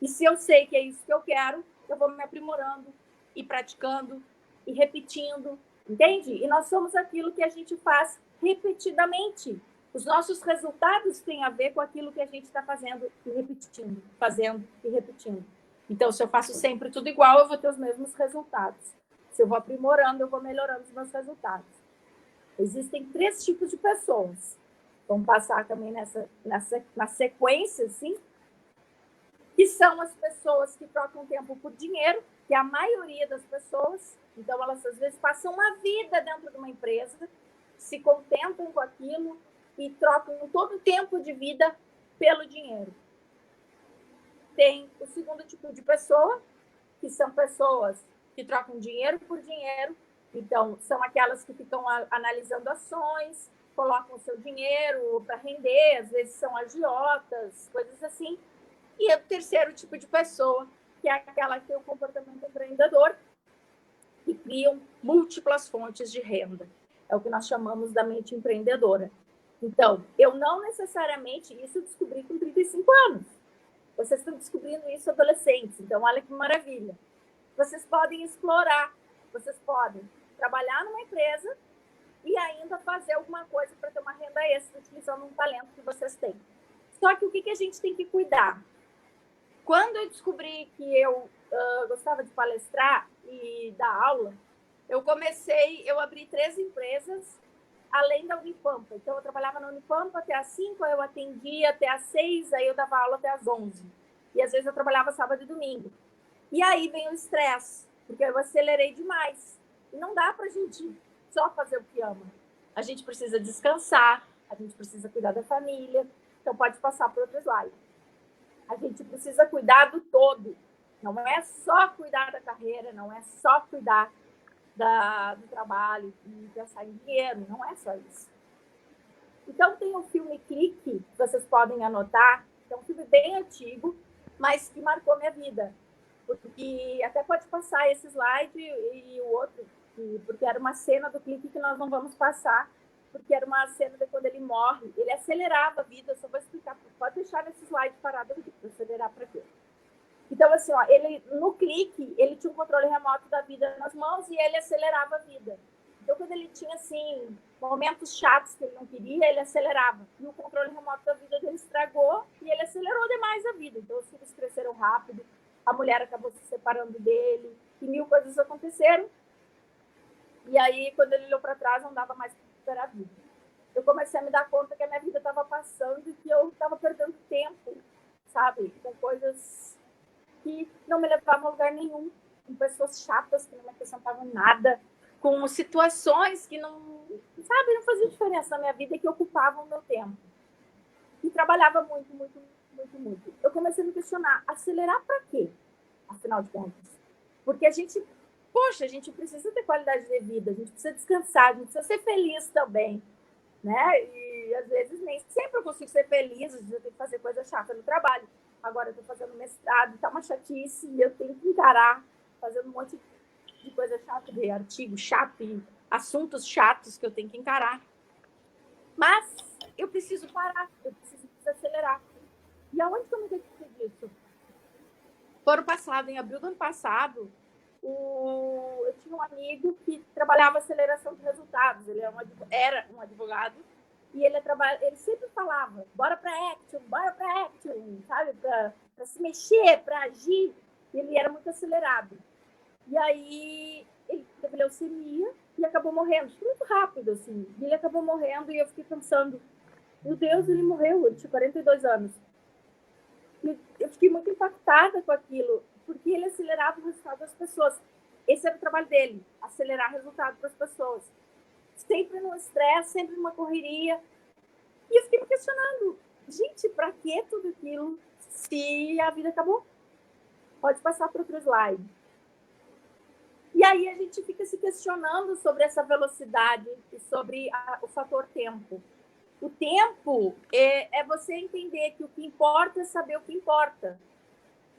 E se eu sei que é isso que eu quero, eu vou me aprimorando e praticando e repetindo, entende? E nós somos aquilo que a gente faz repetidamente. Os nossos resultados têm a ver com aquilo que a gente está fazendo e repetindo, fazendo e repetindo. Então, se eu faço sempre tudo igual, eu vou ter os mesmos resultados. Se eu vou aprimorando, eu vou melhorando os meus resultados. Existem 3 tipos de pessoas. Vamos passar também na sequência, assim, que são as pessoas que trocam tempo por dinheiro, que é a maioria das pessoas. Então, elas, às vezes, passam uma vida dentro de uma empresa, se contentam com aquilo e trocam todo o tempo de vida pelo dinheiro. Tem o segundo tipo de pessoa, que são pessoas que trocam dinheiro por dinheiro. Então, são aquelas que ficam analisando ações, colocam o seu dinheiro para render, às vezes são agiotas, coisas assim. E o terceiro tipo de pessoa, que é aquela que tem o comportamento empreendedor, que criam múltiplas fontes de renda. É o que nós chamamos da mente empreendedora. Então, eu não necessariamente, isso eu descobri com 35 anos. Vocês estão descobrindo isso adolescentes, então olha que maravilha. Vocês podem explorar, vocês podem trabalhar numa empresa e ainda fazer alguma coisa para ter uma renda extra utilizando um talento que vocês têm. Só que o que a gente tem que cuidar? Quando eu descobri que eu gostava de palestrar e dar aula, eu abri 3 empresas, além da Unipampa. Então, eu trabalhava na Unipampa até às 5, eu atendia até às 6, aí eu dava aula até às 11. E, às vezes, eu trabalhava sábado e domingo. E aí vem o estresse, porque eu acelerei demais. E não dá para a gente só fazer o que ama. A gente precisa descansar, a gente precisa cuidar da família. Então, pode passar para outro slide. A gente precisa cuidar do todo. Não é só cuidar da carreira, não é só cuidar do trabalho e pensar em dinheiro, não é só isso. Então, tem o filme Clique, que vocês podem anotar, que é um filme bem antigo, mas que marcou minha vida. Porque até pode passar esse slide e o outro, porque era uma cena do Clique que nós não vamos passar, porque era uma cena de quando ele morre, ele acelerava a vida, eu só vou explicar, pode deixar nesse slide parado aqui, para acelerar para quê? Então, assim, ó, ele, no Clique, ele tinha um controle remoto da vida nas mãos e ele acelerava a vida. Então, quando ele tinha, assim, momentos chatos que ele não queria, ele acelerava. E o controle remoto da vida dele estragou e ele acelerou demais a vida. Então, os filhos cresceram rápido, a mulher acabou se separando dele, e 1000 coisas aconteceram. E aí, quando ele olhou para trás, não dava mais para recuperar a vida. Eu comecei a me dar conta que a minha vida estava passando e que eu estava perdendo tempo, sabe? Com coisas que não me levavam a lugar nenhum, com pessoas chatas que não me acrescentavam nada, com situações que não, sabe, não faziam diferença na minha vida e que ocupavam o meu tempo. E trabalhava muito, muito, muito, muito. Eu comecei a me questionar, acelerar para quê, afinal de contas? Porque a gente precisa ter qualidade de vida, a gente precisa descansar, a gente precisa ser feliz também, né? E às vezes nem sempre eu consigo ser feliz, às vezes eu tenho que fazer coisa chata no trabalho. Agora eu estou fazendo mestrado, está uma chatice, e eu tenho que encarar, fazendo um monte de coisa chata, de artigo chato e assuntos chatos que eu tenho que encarar. Mas eu preciso parar, eu preciso acelerar. E aonde que eu me dediquei disso? No ano passado, em abril do ano passado, eu tinha um amigo que trabalhava aceleração de resultados. Ele era um advogado e ele sempre falava, bora para action, sabe? Para se mexer, para agir. E ele era muito acelerado. E aí ele teve leucemia e acabou morrendo. Muito rápido, assim. E ele acabou morrendo e eu fiquei pensando, meu Deus, ele morreu, ele tinha 42 anos. E eu fiquei muito impactada com aquilo, porque ele acelerava o resultado das pessoas. Esse era o trabalho dele, acelerar o resultado das pessoas. Sempre no estresse, sempre numa correria. E eu fiquei me questionando, gente, para que tudo aquilo se a vida acabou? Pode passar para outro slide. E aí a gente fica se questionando sobre essa velocidade e sobre o fator tempo. O tempo é você entender que o que importa é saber o que importa.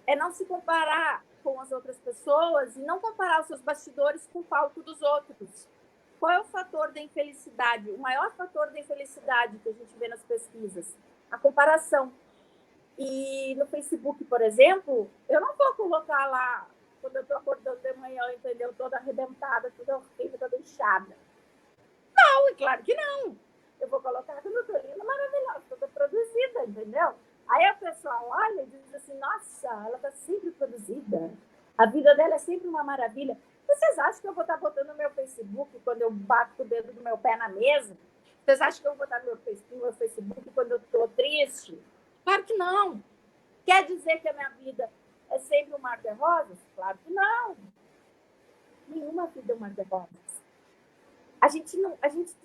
É não se comparar com as outras pessoas e não comparar os seus bastidores com o palco dos outros. Qual é o fator da infelicidade? O maior fator da infelicidade que a gente vê nas pesquisas? A comparação. E no Facebook, por exemplo, eu não vou colocar lá, quando eu estou acordando de manhã, entendeu? Toda arrebentada, toda horrível, toda inchada. Não, é claro que não. Eu vou colocar quando eu estou linda, maravilhosa, toda produzida, entendeu? Aí a pessoa olha e diz assim, nossa, ela está sempre produzida, a vida dela é sempre uma maravilha. Vocês acham que eu vou estar botando no meu Facebook quando eu bato o dedo do meu pé na mesa? Vocês acham que eu vou botar no meu Facebook quando eu estou triste? Claro que não. Quer dizer que a minha vida é sempre um mar de rosas? Claro que não. Nenhuma vida é um mar de rosas. A gente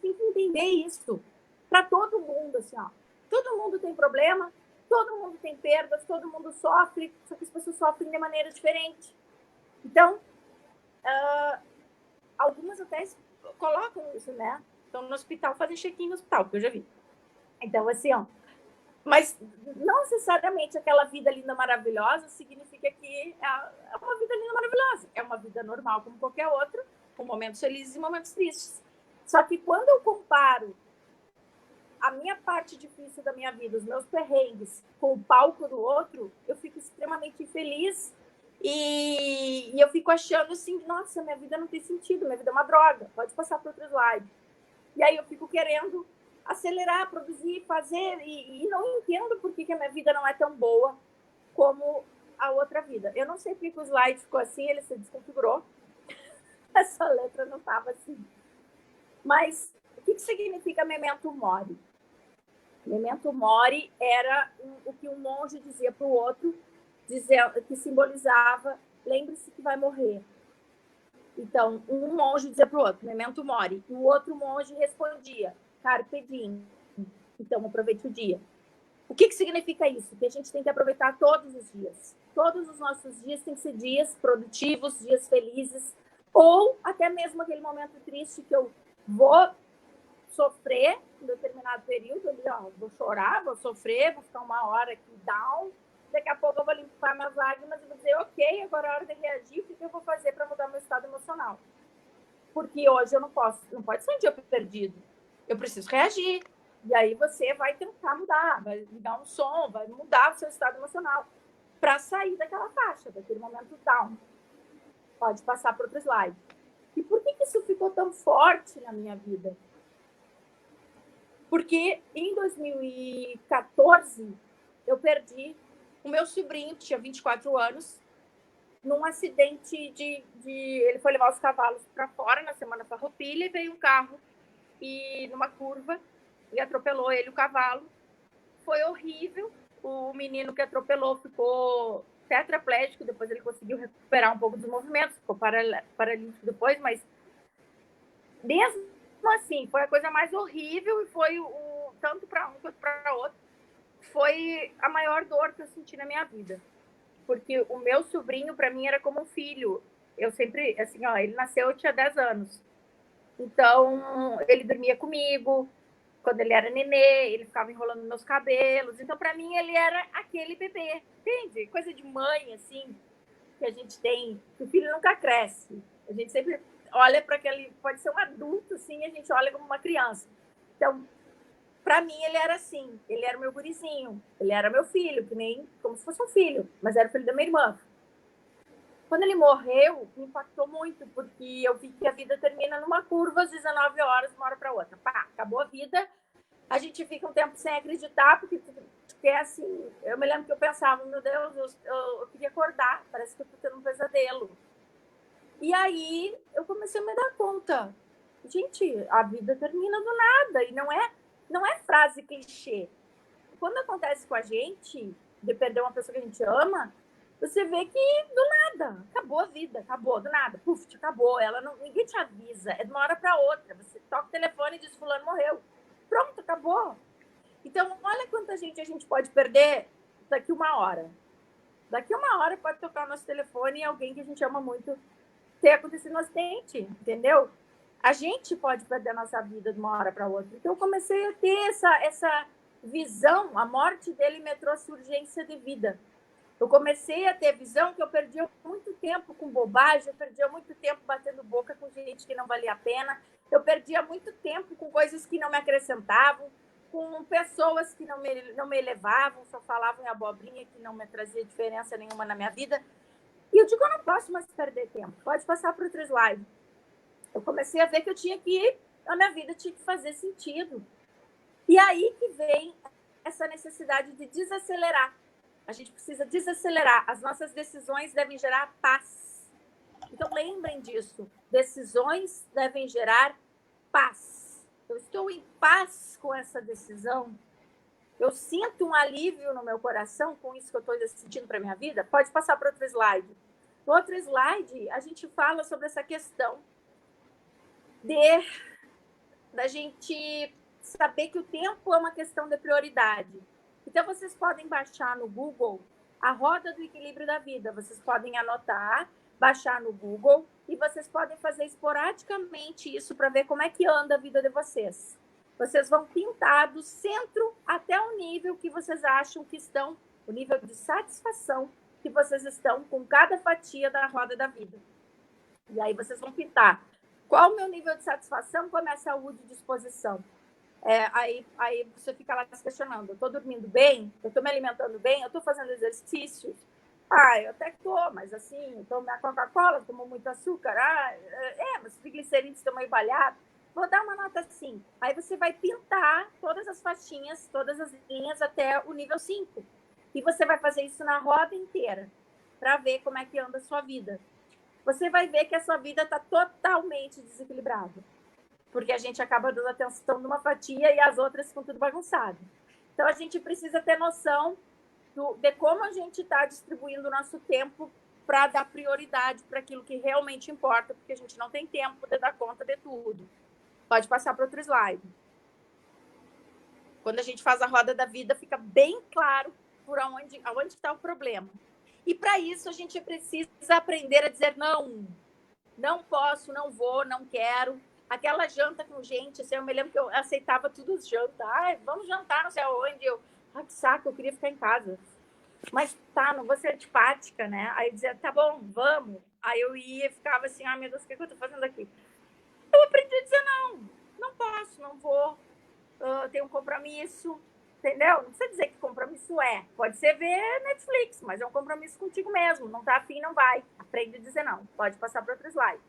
tem que entender isso para todo mundo, assim, ó. Todo mundo tem problema, todo mundo tem perdas, todo mundo sofre, só que as pessoas sofrem de maneira diferente. Então, algumas até colocam isso, né? Estão no hospital, fazem check-in no hospital, que eu já vi. Então, assim, ó. Mas não necessariamente aquela vida linda, maravilhosa significa que é uma vida linda, maravilhosa. É uma vida normal, como qualquer outra, com momentos felizes e momentos tristes. Só que quando eu comparo a minha parte difícil da minha vida, os meus perrengues, com o palco do outro, eu fico extremamente infeliz e eu fico achando assim, nossa, minha vida não tem sentido, minha vida é uma droga, pode passar para outro slide. E aí eu fico querendo acelerar, produzir, fazer, e não entendo por que a minha vida não é tão boa como a outra vida. Eu não sei por que o slide ficou assim, ele se desconfigurou. Essa letra não estava assim. Mas o que significa memento mori? Memento mori era o que um monge dizia para o outro, que simbolizava, lembre-se que vai morrer. Então, um monge dizia para o outro, memento mori, e o outro monge respondia, carpe diem, então aproveite o dia. O que significa isso? Que a gente tem que aproveitar todos os dias. Todos os nossos dias têm que ser dias produtivos, dias felizes, ou até mesmo aquele momento triste que eu vou sofrer em determinado período, ali, ó, vou chorar, vou sofrer, vou ficar uma hora aqui down, daqui a pouco eu vou limpar minhas lágrimas e vou dizer, ok, agora é hora de reagir, o que eu vou fazer para mudar meu estado emocional? Porque hoje eu não pode ser um dia perdido, eu preciso reagir. E aí você vai tentar mudar, vai ligar um som, vai mudar o seu estado emocional para sair daquela faixa, daquele momento down. Pode passar para outro slide. E por que isso ficou tão forte na minha vida? Porque em 2014 eu perdi o meu sobrinho, que tinha 24 anos, num acidente ele foi levar os cavalos para fora na Semana Farroupilha e veio um carro e numa curva e atropelou ele, o cavalo. Foi horrível. O menino que atropelou ficou tetraplégico, depois ele conseguiu recuperar um pouco dos movimentos, ficou paralítico depois, mas mesmo assim, foi a coisa mais horrível e foi tanto para um quanto para outro, foi a maior dor que eu senti na minha vida. Porque o meu sobrinho, para mim, era como um filho. Eu sempre, assim, ó, ele nasceu, eu tinha 10 anos. Então, ele dormia comigo. Quando ele era nenê, ele ficava enrolando meus cabelos. Então, para mim, ele era aquele bebê. Entende? Coisa de mãe, assim, que a gente tem. Que o filho nunca cresce. A gente sempre olha para aquele... Pode ser um adulto, assim, a gente olha como uma criança. Então, para mim, ele era assim. Ele era o meu gurizinho. Ele era meu filho, que nem como se fosse um filho. Mas era o filho da minha irmã. Quando ele morreu, me impactou muito, porque eu vi que a vida termina numa curva às 19 horas, de uma hora para outra. Pá, acabou a vida. A gente fica um tempo sem acreditar, porque é assim. Eu me lembro que eu pensava, meu Deus, eu queria acordar, parece que eu estou tendo um pesadelo. E aí eu comecei a me dar conta. Gente, a vida termina do nada, e não é frase clichê. Quando acontece com a gente, de perder uma pessoa que a gente ama, você vê que do nada, acabou a vida, acabou, do nada, puf, acabou. Ninguém te avisa, é de uma hora para outra. Você toca o telefone e diz, fulano morreu. Pronto, acabou. Então, olha quanta gente a gente pode perder daqui uma hora. Daqui uma hora pode tocar o nosso telefone e alguém que a gente ama muito ter acontecido um acidente, entendeu? A gente pode perder a nossa vida de uma hora para outra. Então, eu comecei a ter essa visão. A morte dele me trouxe urgência de vida. Eu comecei a ter visão que eu perdia muito tempo com bobagem, eu perdia muito tempo batendo boca com gente que não valia a pena, eu perdia muito tempo com coisas que não me acrescentavam, com pessoas que não me elevavam, só falavam em abobrinha, que não me trazia diferença nenhuma na minha vida. E eu digo, eu não posso mais perder tempo. Pode passar para outro slide. Eu comecei a ver que a minha vida tinha que fazer sentido. E aí que vem essa necessidade de desacelerar. A gente precisa desacelerar. As nossas decisões devem gerar paz. Então, lembrem disso. Decisões devem gerar paz. Eu estou em paz com essa decisão. Eu sinto um alívio no meu coração com isso que eu estou decidindo para a minha vida. Pode passar para outro slide. No outro slide, a gente fala sobre essa questão da gente saber que o tempo é uma questão de prioridade. Então, vocês podem baixar no Google a roda do equilíbrio da vida. Vocês podem anotar, baixar no Google e vocês podem fazer esporadicamente isso para ver como é que anda a vida de vocês. Vocês vão pintar do centro até o nível que vocês acham que estão, o nível de satisfação que vocês estão com cada fatia da roda da vida. E aí vocês vão pintar qual o meu nível de satisfação com a minha saúde e disposição. Aí você fica lá se questionando, eu estou dormindo bem? Eu estou me alimentando bem? Eu estou fazendo exercício? Eu até estou, mas assim, eu tomo minha Coca-Cola, tomo muito açúcar. Mas os triglicéridos estão meio balhados. Vou dar uma nota 5. Aí você vai pintar todas as faixinhas, todas as linhas até o nível 5. E você vai fazer isso na roda inteira, para ver como é que anda a sua vida. Você vai ver que a sua vida está totalmente desequilibrada. Porque a gente acaba dando atenção numa fatia e as outras ficam tudo bagunçado. Então, a gente precisa ter noção de como a gente está distribuindo o nosso tempo para dar prioridade para aquilo que realmente importa, porque a gente não tem tempo de dar conta de tudo. Pode passar para outro slide. Quando a gente faz a roda da vida, fica bem claro por aonde está o problema. E para isso, a gente precisa aprender a dizer não. Não posso, não vou, não quero. Aquela janta com gente, assim, eu me lembro que eu aceitava tudo os jantar. Vamos jantar, não sei aonde. Que saco, eu queria ficar em casa. Mas tá, não vou ser antipática, né? Aí eu dizia, tá bom, vamos. Aí eu ia e ficava assim, meu Deus, o que eu tô fazendo aqui? Eu aprendi a dizer não posso, não vou. Eu tenho um compromisso, entendeu? Não precisa dizer que compromisso é. Pode ser ver Netflix, mas é um compromisso contigo mesmo. Não tá afim, não vai. Aprende a dizer não. Pode passar para outro slide.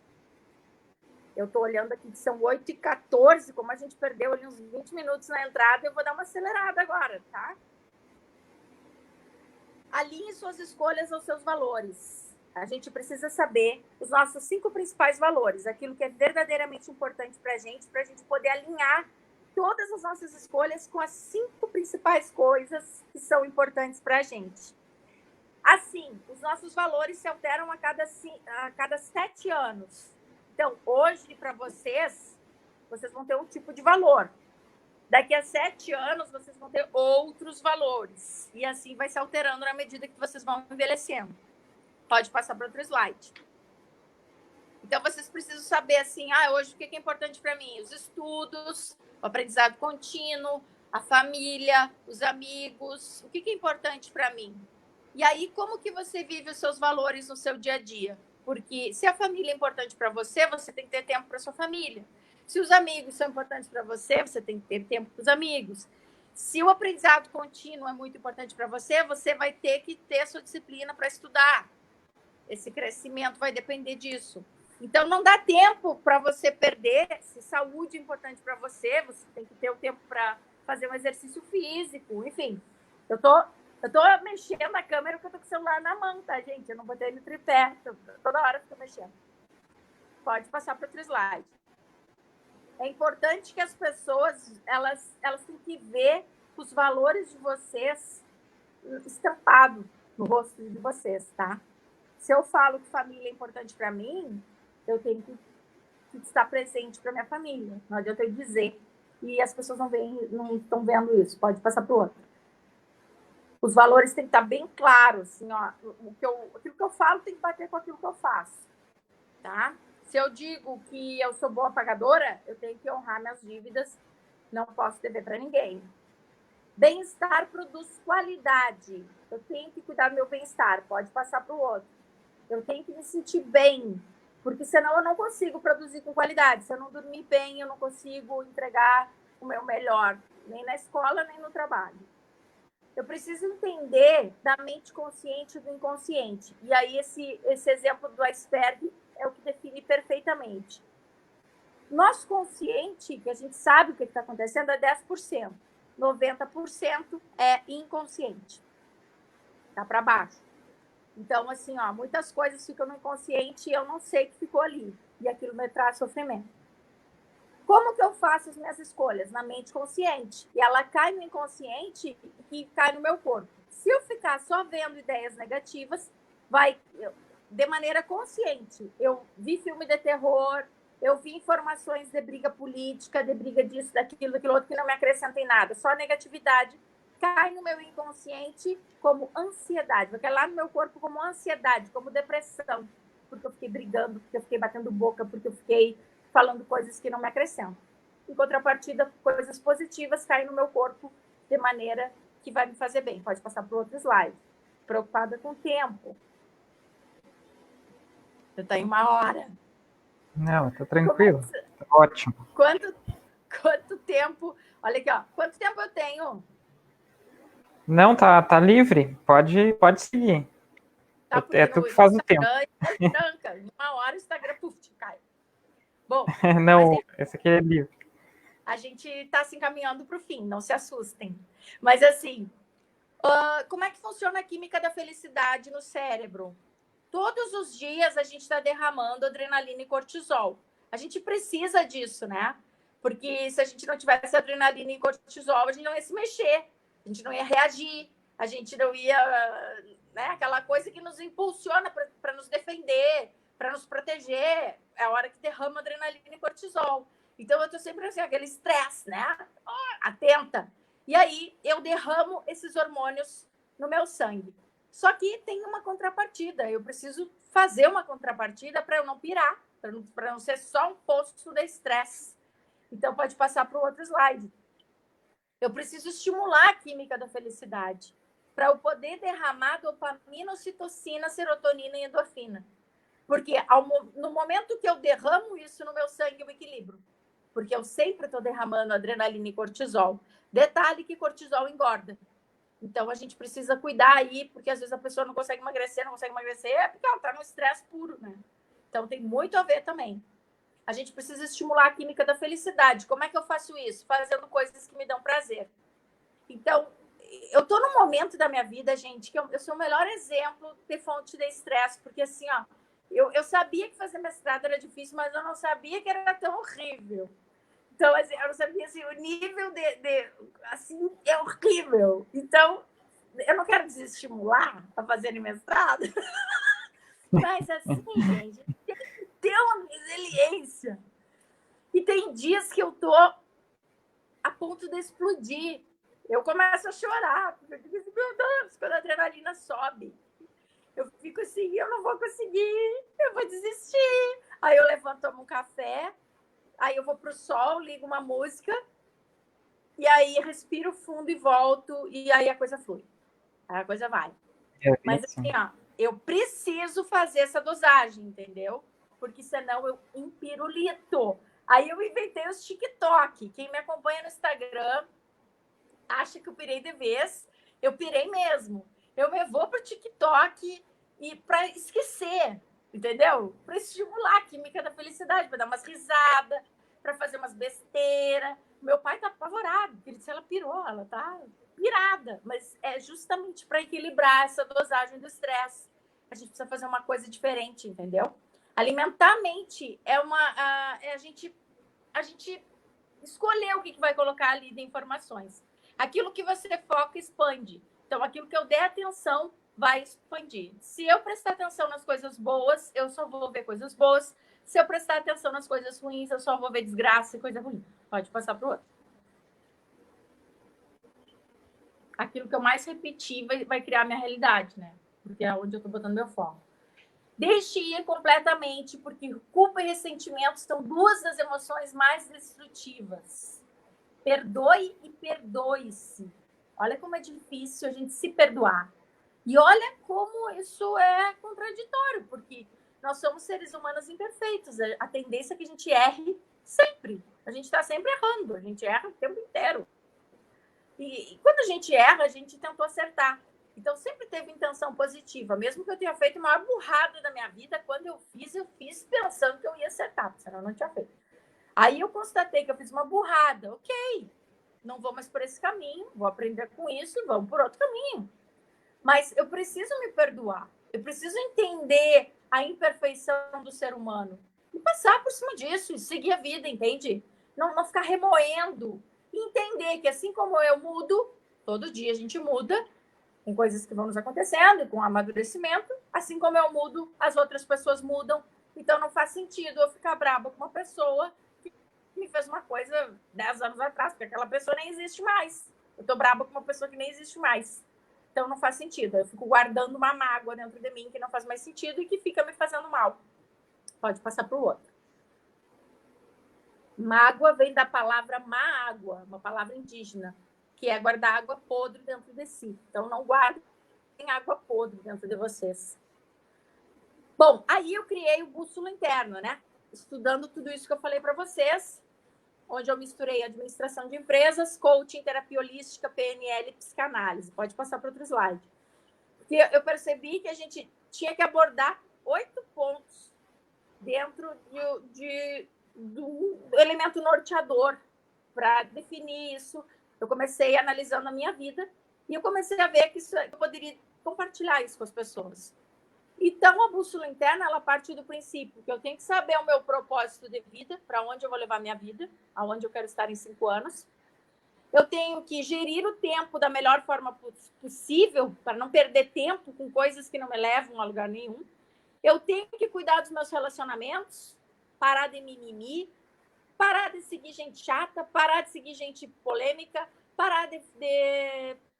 Eu estou olhando aqui que são 8h14, como a gente perdeu ali uns 20 minutos na entrada, eu vou dar uma acelerada agora, tá? Alinhe suas escolhas aos seus valores. A gente precisa saber os nossos 5 principais valores, aquilo que é verdadeiramente importante para a gente poder alinhar todas as nossas escolhas com as 5 principais coisas que são importantes para a gente. Assim, os nossos valores se alteram a cada 7 anos. Então, hoje, para vocês vão ter um tipo de valor. Daqui a 7 anos, vocês vão ter outros valores. E assim vai se alterando na medida que vocês vão envelhecendo. Pode passar para outro slide. Então, vocês precisam saber, assim, hoje o que é importante para mim? Os estudos, o aprendizado contínuo, a família, os amigos. O que é importante para mim? E aí, como que você vive os seus valores no seu dia a dia? Porque se a família é importante para você, você tem que ter tempo para sua família. Se os amigos são importantes para você, você tem que ter tempo para os amigos. Se o aprendizado contínuo é muito importante para você, você vai ter que ter sua disciplina para estudar. Esse crescimento vai depender disso. Então, não dá tempo para você perder. Se saúde é importante para você, você tem que ter o tempo para fazer um exercício físico. Enfim, eu tô mexendo a câmera porque eu tô com o celular na mão, tá, gente? Eu não botei no tripé. Toda hora eu fico mexendo. Pode passar para outro slide. É importante que as pessoas, elas têm que ver os valores de vocês estampados no rosto de vocês, tá? Se eu falo que família é importante para mim, eu tenho que estar presente para minha família. Não adianta eu dizer. E as pessoas não estão vendo isso. Pode passar para o outro. Os valores têm que estar bem claros. Assim, aquilo que eu falo tem que bater com aquilo que eu faço. Tá? Se eu digo que eu sou boa pagadora, eu tenho que honrar minhas dívidas. Não posso dever para ninguém. Bem-estar produz qualidade. Eu tenho que cuidar do meu bem-estar. Pode passar para o outro. Eu tenho que me sentir bem, porque senão eu não consigo produzir com qualidade. Se eu não dormir bem, eu não consigo entregar o meu melhor, nem na escola, nem no trabalho. Eu preciso entender da mente consciente e do inconsciente. E aí esse exemplo do iceberg é o que define perfeitamente. Nosso consciente, que a gente sabe o que está acontecendo, é 10%. 90% é inconsciente. Tá para baixo. Então, assim, ó, muitas coisas ficam no inconsciente e eu não sei que ficou ali. E aquilo me traz sofrimento. Como que eu faço as minhas escolhas? Na mente consciente. E ela cai no inconsciente e cai no meu corpo. Se eu ficar só vendo ideias negativas, de maneira consciente. Eu vi filme de terror, eu vi informações de briga política, de briga disso, daquilo outro, que não me acrescentem nada. Só negatividade cai no meu inconsciente como ansiedade. Vai cair lá no meu corpo como ansiedade, como depressão. Porque eu fiquei brigando, porque eu fiquei batendo boca, porque eu fiquei falando coisas que não me acrescentam. Em contrapartida, coisas positivas caem no meu corpo de maneira que vai me fazer bem. Pode passar para outro slide. Preocupada com o tempo. Eu tenho 1 hora. Não, tá tranquilo. Tá ótimo. Quanto tempo... Olha aqui, ó. Quanto tempo eu tenho? Não, tá livre. Pode seguir. Tá, É tu que faz o tempo. Tranca. 1 hora o Instagram cai. Bom, não, esse aqui é livre. A gente está se encaminhando para o fim, não se assustem. Mas assim, como é que funciona a química da felicidade no cérebro? Todos os dias a gente está derramando adrenalina e cortisol. A gente precisa disso, né? Porque se a gente não tivesse adrenalina e cortisol, a gente não ia se mexer, a gente não ia reagir, a gente não ia... Né? Aquela coisa que nos impulsiona para nos defender, para nos proteger. É a hora que derrama adrenalina e cortisol. Então, eu estou sempre assim, aquele estresse, né? Atenta. E aí, eu derramo esses hormônios no meu sangue. Só que tem uma contrapartida. Eu preciso fazer uma contrapartida para eu não pirar, para não ser só um posto de estresse. Então, pode passar para o outro slide. Eu preciso estimular a química da felicidade para eu poder derramar dopamina, ocitocina, serotonina e endorfina. Porque no momento que eu derramo isso no meu sangue, eu equilibro. Porque eu sempre estou derramando adrenalina e cortisol. Detalhe que cortisol engorda. Então, a gente precisa cuidar aí, porque às vezes a pessoa não consegue emagrecer, é porque ela está no estresse puro, né? Então, tem muito a ver também. A gente precisa estimular a química da felicidade. Como é que eu faço isso? Fazendo coisas que me dão prazer. Então, eu estou num momento da minha vida, gente, que eu sou o melhor exemplo de fonte de estresse, porque assim, ó, eu sabia que fazer mestrado era difícil, mas eu não sabia que era tão horrível. Então, assim, eu não sabia, assim, o nível assim, é horrível. Então, eu não quero desestimular a fazer mestrado, mas assim, gente, tem que ter uma resiliência. E tem dias que eu tô a ponto de explodir. Eu começo a chorar, porque eu fico assim, meu Deus, quando a adrenalina sobe. Eu fico assim, eu não vou conseguir, eu vou desistir. Aí eu levanto, tomo um café, aí eu vou pro sol, ligo uma música, e aí respiro fundo e volto, e aí a coisa flui. Aí a coisa vai. Mas assim, ó, eu preciso fazer essa dosagem, entendeu? Porque senão eu empirulito. Aí eu inventei os TikTok. Quem me acompanha no Instagram acha que eu pirei de vez. Eu pirei mesmo. Eu me vou pro TikTok e para esquecer, entendeu? Para estimular a química da felicidade, para dar umas risadas, para fazer umas besteiras. Meu pai tá apavorado, porque ele disse, ela pirou, ela tá pirada. Mas é justamente para equilibrar essa dosagem do estresse. A gente precisa fazer uma coisa diferente, entendeu? Alimentar a mente é a gente escolher o que vai colocar ali de informações. Aquilo que você foca expande. Então, aquilo que eu der atenção vai expandir. Se eu prestar atenção nas coisas boas, eu só vou ver coisas boas. Se eu prestar atenção nas coisas ruins, eu só vou ver desgraça e coisa ruim. Pode passar para o outro. Aquilo que eu mais repetir vai criar minha realidade, né? Porque é onde eu estou botando meu foco. Deixe ir completamente, porque culpa e ressentimento são 2 das emoções mais destrutivas. Perdoe e perdoe-se. Olha como é difícil a gente se perdoar. E olha como isso é contraditório, porque nós somos seres humanos imperfeitos. A tendência é que a gente erre sempre. A gente está sempre errando, a gente erra o tempo inteiro. E quando a gente erra, a gente tentou acertar. Então, sempre teve intenção positiva. Mesmo que eu tenha feito a maior burrada da minha vida, quando eu fiz pensando que eu ia acertar, porque senão eu não tinha feito. Aí eu constatei que eu fiz uma burrada. Ok. não vou mais por esse caminho, vou aprender com isso e vamos por outro caminho. Mas eu preciso me perdoar, eu preciso entender a imperfeição do ser humano e passar por cima disso e seguir a vida, entende? Não ficar remoendo e entender que assim como eu mudo, todo dia a gente muda, com coisas que vão nos acontecendo, com amadurecimento, assim como eu mudo, as outras pessoas mudam. Então não faz sentido eu ficar braba com uma pessoa que me fez uma coisa 10 anos atrás, porque aquela pessoa nem existe mais. Eu tô braba com uma pessoa que nem existe mais. Então não faz sentido. Eu fico guardando uma mágoa dentro de mim que não faz mais sentido e que fica me fazendo mal. Pode passar para o outro. Mágoa vem da palavra mágoa, uma palavra indígena, que é guardar água podre dentro de si. Então não guardem água podre dentro de vocês. Bom, aí eu criei o Bússola Interna, né? Estudando tudo isso que eu falei para vocês, onde eu misturei administração de empresas, coaching, terapia holística, PNL e psicanálise. Pode passar para outro slide. Porque eu percebi que a gente tinha que abordar 8 pontos dentro do elemento norteador para definir isso. Eu comecei analisando a minha vida e eu comecei a ver que eu poderia compartilhar isso com as pessoas. Então, a bússola interna, ela parte do princípio que eu tenho que saber o meu propósito de vida, para onde eu vou levar minha vida, aonde eu quero estar em 5 anos. Eu tenho que gerir o tempo da melhor forma possível, para não perder tempo com coisas que não me levam a lugar nenhum. Eu tenho que cuidar dos meus relacionamentos, parar de mimimi, parar de seguir gente chata, parar de seguir gente polêmica, parar de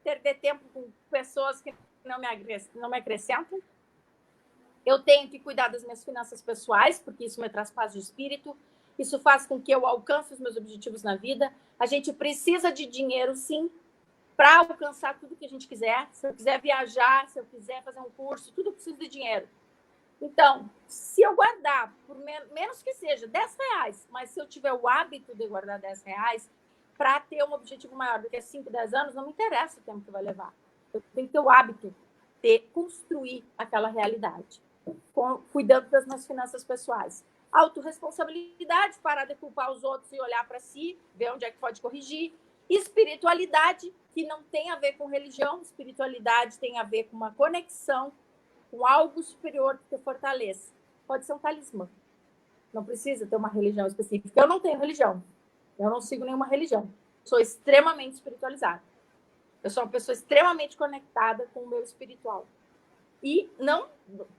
perder tempo com pessoas que não me acrescentam. Eu tenho que cuidar das minhas finanças pessoais, porque isso me traz paz de espírito, isso faz com que eu alcance os meus objetivos na vida. A gente precisa de dinheiro, sim, para alcançar tudo que a gente quiser. Se eu quiser viajar, se eu quiser fazer um curso, tudo precisa de dinheiro. Então, se eu guardar, por menos que seja, R$10, mas se eu tiver o hábito de guardar R$10 para ter um objetivo maior do que 5, 10 anos, não me interessa o tempo que vai levar. Eu tenho que ter o hábito de construir aquela realidade, cuidando das minhas finanças pessoais. Autorresponsabilidade, parar de culpar os outros e olhar para si, ver onde é que pode corrigir. Espiritualidade, que não tem a ver com religião, espiritualidade tem a ver com uma conexão com algo superior que te fortaleça. Pode ser um talismã. Não precisa ter uma religião específica. Eu não tenho religião. Eu não sigo nenhuma religião. Sou extremamente espiritualizada. Eu sou uma pessoa extremamente conectada com o meu espiritual. E não,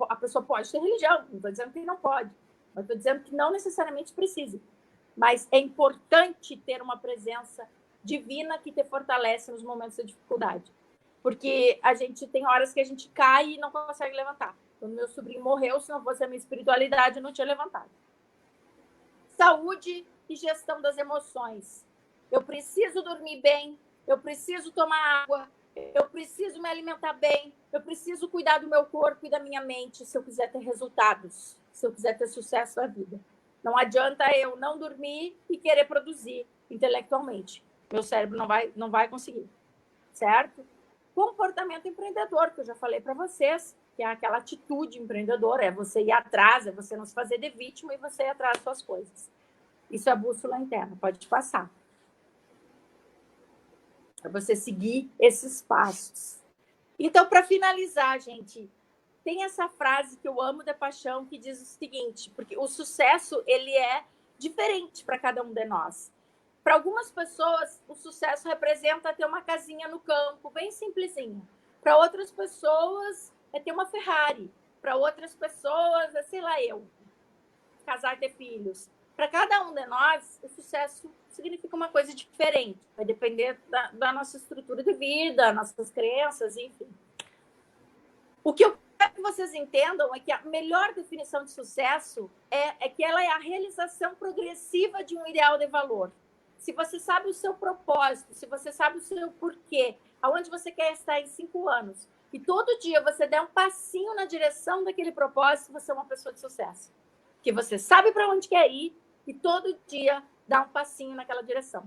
a pessoa pode ter religião. Não estou dizendo que não pode. Mas estou dizendo que não necessariamente precisa. Mas é importante ter uma presença divina que te fortalece nos momentos de dificuldade. Porque a gente tem horas que a gente cai e não consegue levantar. Quando meu sobrinho morreu, se não fosse a minha espiritualidade, eu não tinha levantado. Saúde e gestão das emoções. Eu preciso dormir bem, eu preciso tomar água, eu preciso me alimentar bem, eu preciso cuidar do meu corpo e da minha mente se eu quiser ter resultados, se eu quiser ter sucesso na vida. Não adianta eu não dormir e querer produzir intelectualmente. Meu cérebro não vai conseguir, certo? Comportamento empreendedor, que eu já falei para vocês, que é aquela atitude empreendedora, é você ir atrás, é você não se fazer de vítima e você ir atrás das suas coisas. Isso é a bússola interna, pode passar. Para você seguir esses passos. Então, para finalizar, gente, tem essa frase que eu amo de paixão que diz o seguinte, porque o sucesso, ele é diferente para cada um de nós. Para algumas pessoas, o sucesso representa ter uma casinha no campo, bem simplesinha. Para outras pessoas, é ter uma Ferrari. Para outras pessoas, é, sei lá, casar e ter filhos. Para cada um de nós, o sucesso significa uma coisa diferente. Vai depender da nossa estrutura de vida, nossas crenças, enfim. O que eu quero que vocês entendam é que a melhor definição de sucesso é que ela é a realização progressiva de um ideal de valor. Se você sabe o seu propósito, se você sabe o seu porquê, aonde você quer estar em 5 anos, e todo dia você der um passinho na direção daquele propósito, você é uma pessoa de sucesso. Porque você sabe para onde quer ir e todo dia dá um passinho naquela direção.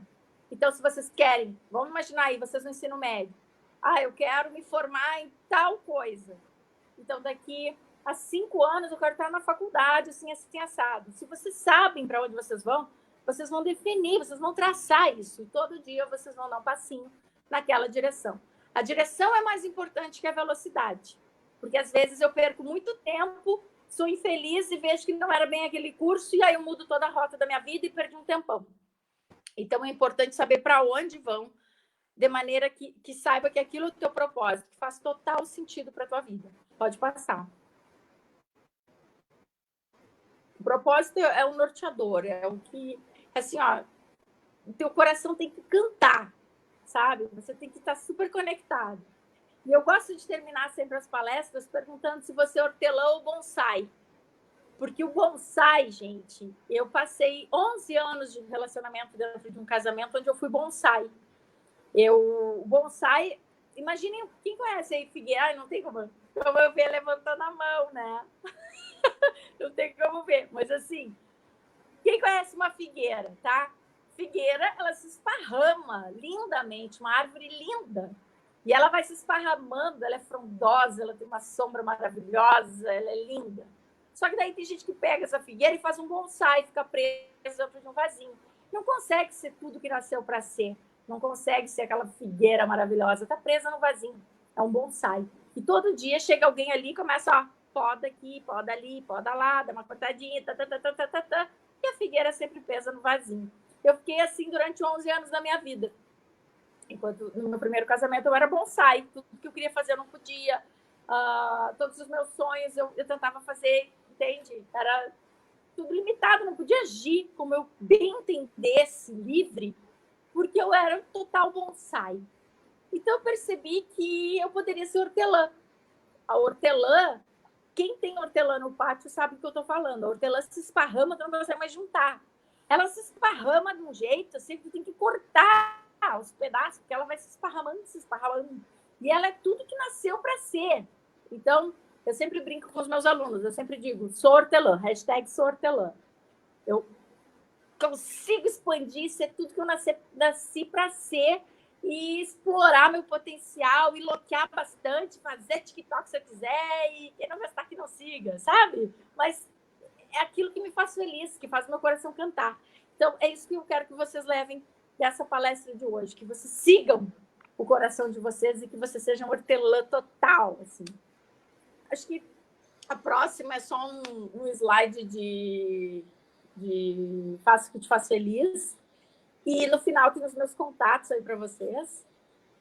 Então, se vocês querem, vamos imaginar aí, vocês no ensino médio. Eu quero me formar em tal coisa. Então, daqui a 5 anos, eu quero estar na faculdade, assim, assado. Se vocês sabem para onde vocês vão, vocês vão definir, vocês vão traçar isso. E todo dia vocês vão dar um passinho naquela direção. A direção é mais importante que a velocidade. Porque às vezes eu perco muito tempo, sou infeliz e vejo que não era bem aquele curso, e aí eu mudo toda a rota da minha vida e perdi um tempão. Então é importante saber para onde vão, de maneira que saiba que aquilo é o teu propósito, que faz total sentido para a tua vida. Pode passar. O propósito é o norteador, é o que, assim, ó, o teu coração tem que cantar, sabe? Você tem que estar super conectado. E eu gosto de terminar sempre as palestras perguntando se você é hortelã ou bonsai. Porque o bonsai, gente, eu passei 11 anos de relacionamento dentro de um casamento onde eu fui bonsai. O bonsai, imaginem, quem conhece aí figueira? Ai, não tem como eu ver levantando a mão, né? Não tem como ver, mas assim, quem conhece uma figueira, tá? Figueira, ela se esparrama lindamente, uma árvore linda. E ela vai se esparramando, ela é frondosa, ela tem uma sombra maravilhosa, ela é linda. Só que daí tem gente que pega essa figueira e faz um bonsai, fica preso dentro de um vasinho. Não consegue ser tudo que nasceu para ser. Não consegue ser aquela figueira maravilhosa. Está presa no vasinho. É um bonsai. E todo dia chega alguém ali e começa, ó, poda aqui, poda ali, poda lá, dá uma cortadinha, e a figueira sempre presa no vasinho. Eu fiquei assim durante 11 anos da minha vida. Enquanto no meu primeiro casamento eu era bonsai, tudo que eu queria fazer eu não podia, todos os meus sonhos eu tentava fazer, entende? Era tudo limitado, não podia agir como eu bem entendesse, livre, porque eu era um total bonsai. Então eu percebi que eu poderia ser hortelã. A hortelã, quem tem hortelã no pátio sabe do que eu estou falando. A hortelã se esparrama, tu não consegue mais juntar. Ela se esparrama de um jeito assim que tu tem que cortar os pedaços, porque ela vai se esparramando. E ela é tudo que nasceu para ser. Então, eu sempre brinco com os meus alunos, eu sempre digo, sou hortelã, hashtag sou hortelã. Eu consigo expandir, ser tudo que eu nasci para ser e explorar meu potencial, e loquear bastante, fazer TikTok se eu quiser, e quem não gostar que não siga, sabe? Mas é aquilo que me faz feliz, que faz meu coração cantar. Então, é isso que eu quero que vocês levem dessa palestra de hoje, que vocês sigam o coração de vocês e que vocês sejam hortelã total, assim. Acho que a próxima é só um slide de faço que te faz feliz. E no final tem os meus contatos aí para vocês,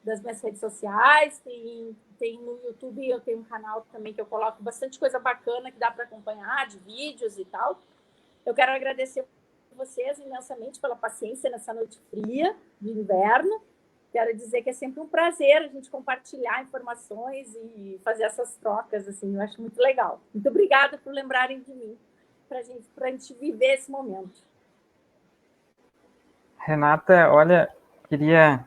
das minhas redes sociais, tem no YouTube, eu tenho um canal também que eu coloco bastante coisa bacana que dá para acompanhar, de vídeos e tal. Eu quero agradecer vocês imensamente pela paciência nessa noite fria de inverno. Quero dizer que é sempre um prazer a gente compartilhar informações e fazer essas trocas, assim, eu acho muito legal. Muito obrigada por lembrarem de mim, para a gente viver esse momento. Renata, olha, queria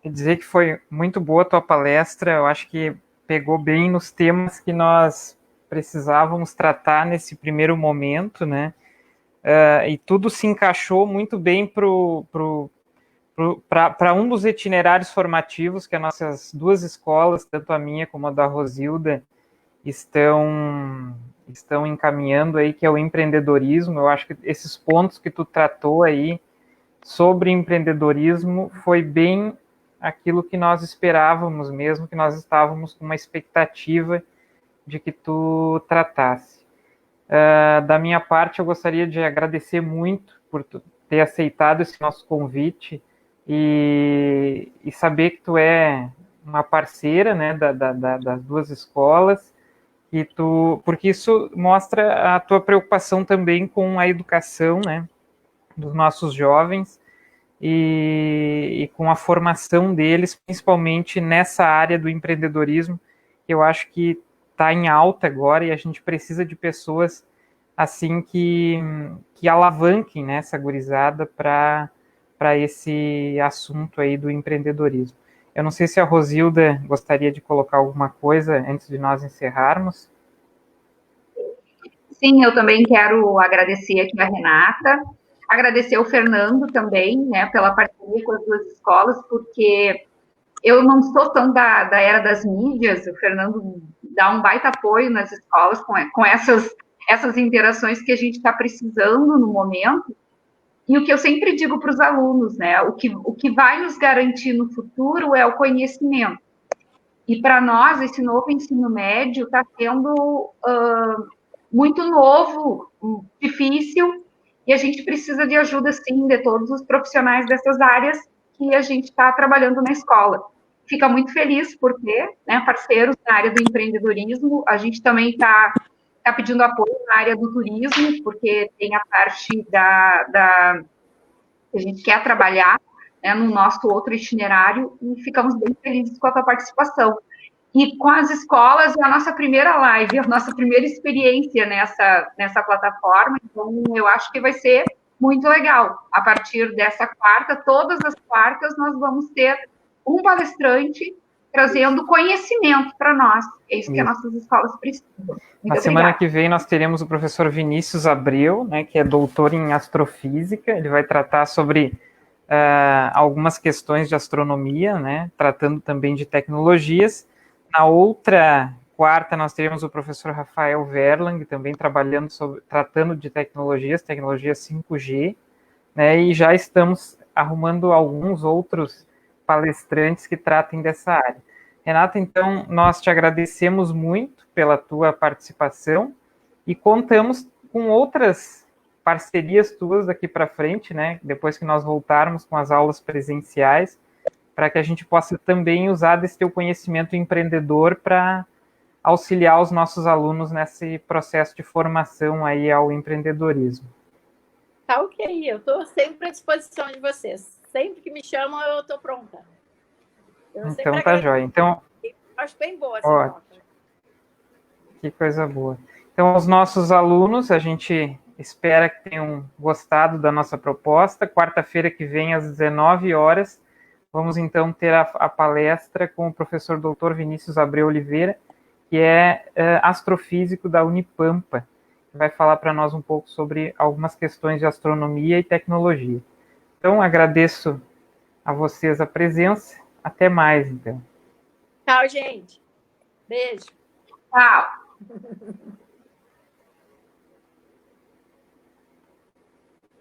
dizer que foi muito boa a tua palestra, eu acho que pegou bem nos temas que nós precisávamos tratar nesse primeiro momento, né? E tudo se encaixou muito bem para um dos itinerários formativos que as nossas duas escolas, tanto a minha como a da Rosilda, estão encaminhando aí, que é o empreendedorismo. Eu acho que esses pontos que tu tratou aí sobre empreendedorismo foi bem aquilo que nós esperávamos mesmo, que nós estávamos com uma expectativa de que tu tratasse. Da minha parte, eu gostaria de agradecer muito por tu ter aceitado esse nosso convite e saber que tu é uma parceira, né, das duas escolas, porque isso mostra a tua preocupação também com a educação, né, dos nossos jovens e com a formação deles, principalmente nessa área do empreendedorismo, que eu acho que está em alta agora, e a gente precisa de pessoas assim que alavanquem, né, essa gurizada para esse assunto aí do empreendedorismo. Eu não sei se a Rosilda gostaria de colocar alguma coisa antes de nós encerrarmos. Sim, eu também quero agradecer aqui a Renata, agradecer o Fernando também, né, pela parceria com as duas escolas, porque eu não sou tão da era das mídias, o Fernando dá um baita apoio nas escolas com essas interações que a gente está precisando no momento, E o que eu sempre digo para os alunos, né? O que vai nos garantir no futuro é o conhecimento. E para nós, esse novo ensino médio está sendo muito novo, difícil, e a gente precisa de ajuda, sim, de todos os profissionais dessas áreas que a gente está trabalhando na escola. Fica muito feliz por ter, né, parceiros na área do empreendedorismo. A gente também está pedindo apoio na área do turismo, porque tem a parte que a gente quer trabalhar, né, no nosso outro itinerário, e ficamos bem felizes com a tua participação. E com as escolas, é a nossa primeira live, a nossa primeira experiência nessa plataforma, então eu acho que vai ser muito legal. A partir dessa quarta, todas as quartas, nós vamos ter um palestrante trazendo conhecimento para nós. É isso que as nossas escolas precisam. Na semana que vem nós teremos o professor Vinícius Abreu, né, que é doutor em astrofísica. Ele vai tratar sobre algumas questões de astronomia, né, tratando também de tecnologias. Na outra quarta nós teremos o professor Rafael Verlang, também tratando de tecnologias 5G, né, e já estamos arrumando alguns outros palestrantes que tratem dessa área. Renata, então, nós te agradecemos muito pela tua participação e contamos com outras parcerias tuas daqui para frente, né? Depois que nós voltarmos com as aulas presenciais, para que a gente possa também usar desse teu conhecimento empreendedor para auxiliar os nossos alunos nesse processo de formação aí ao empreendedorismo. Tá ok, eu estou sempre à disposição de vocês. Sempre que me chamam, eu estou pronta. Então tá jóia. Então, acho bem boa essa nota. Que coisa boa. Então, os nossos alunos, a gente espera que tenham gostado da nossa proposta. Quarta-feira que vem, às 19 horas, vamos então ter a palestra com o professor Dr. Vinícius Abreu Oliveira, que é astrofísico da Unipampa, que vai falar para nós um pouco sobre algumas questões de astronomia e tecnologia. Então, agradeço a vocês a presença. Até mais, então. Tchau, gente. Beijo. Tchau.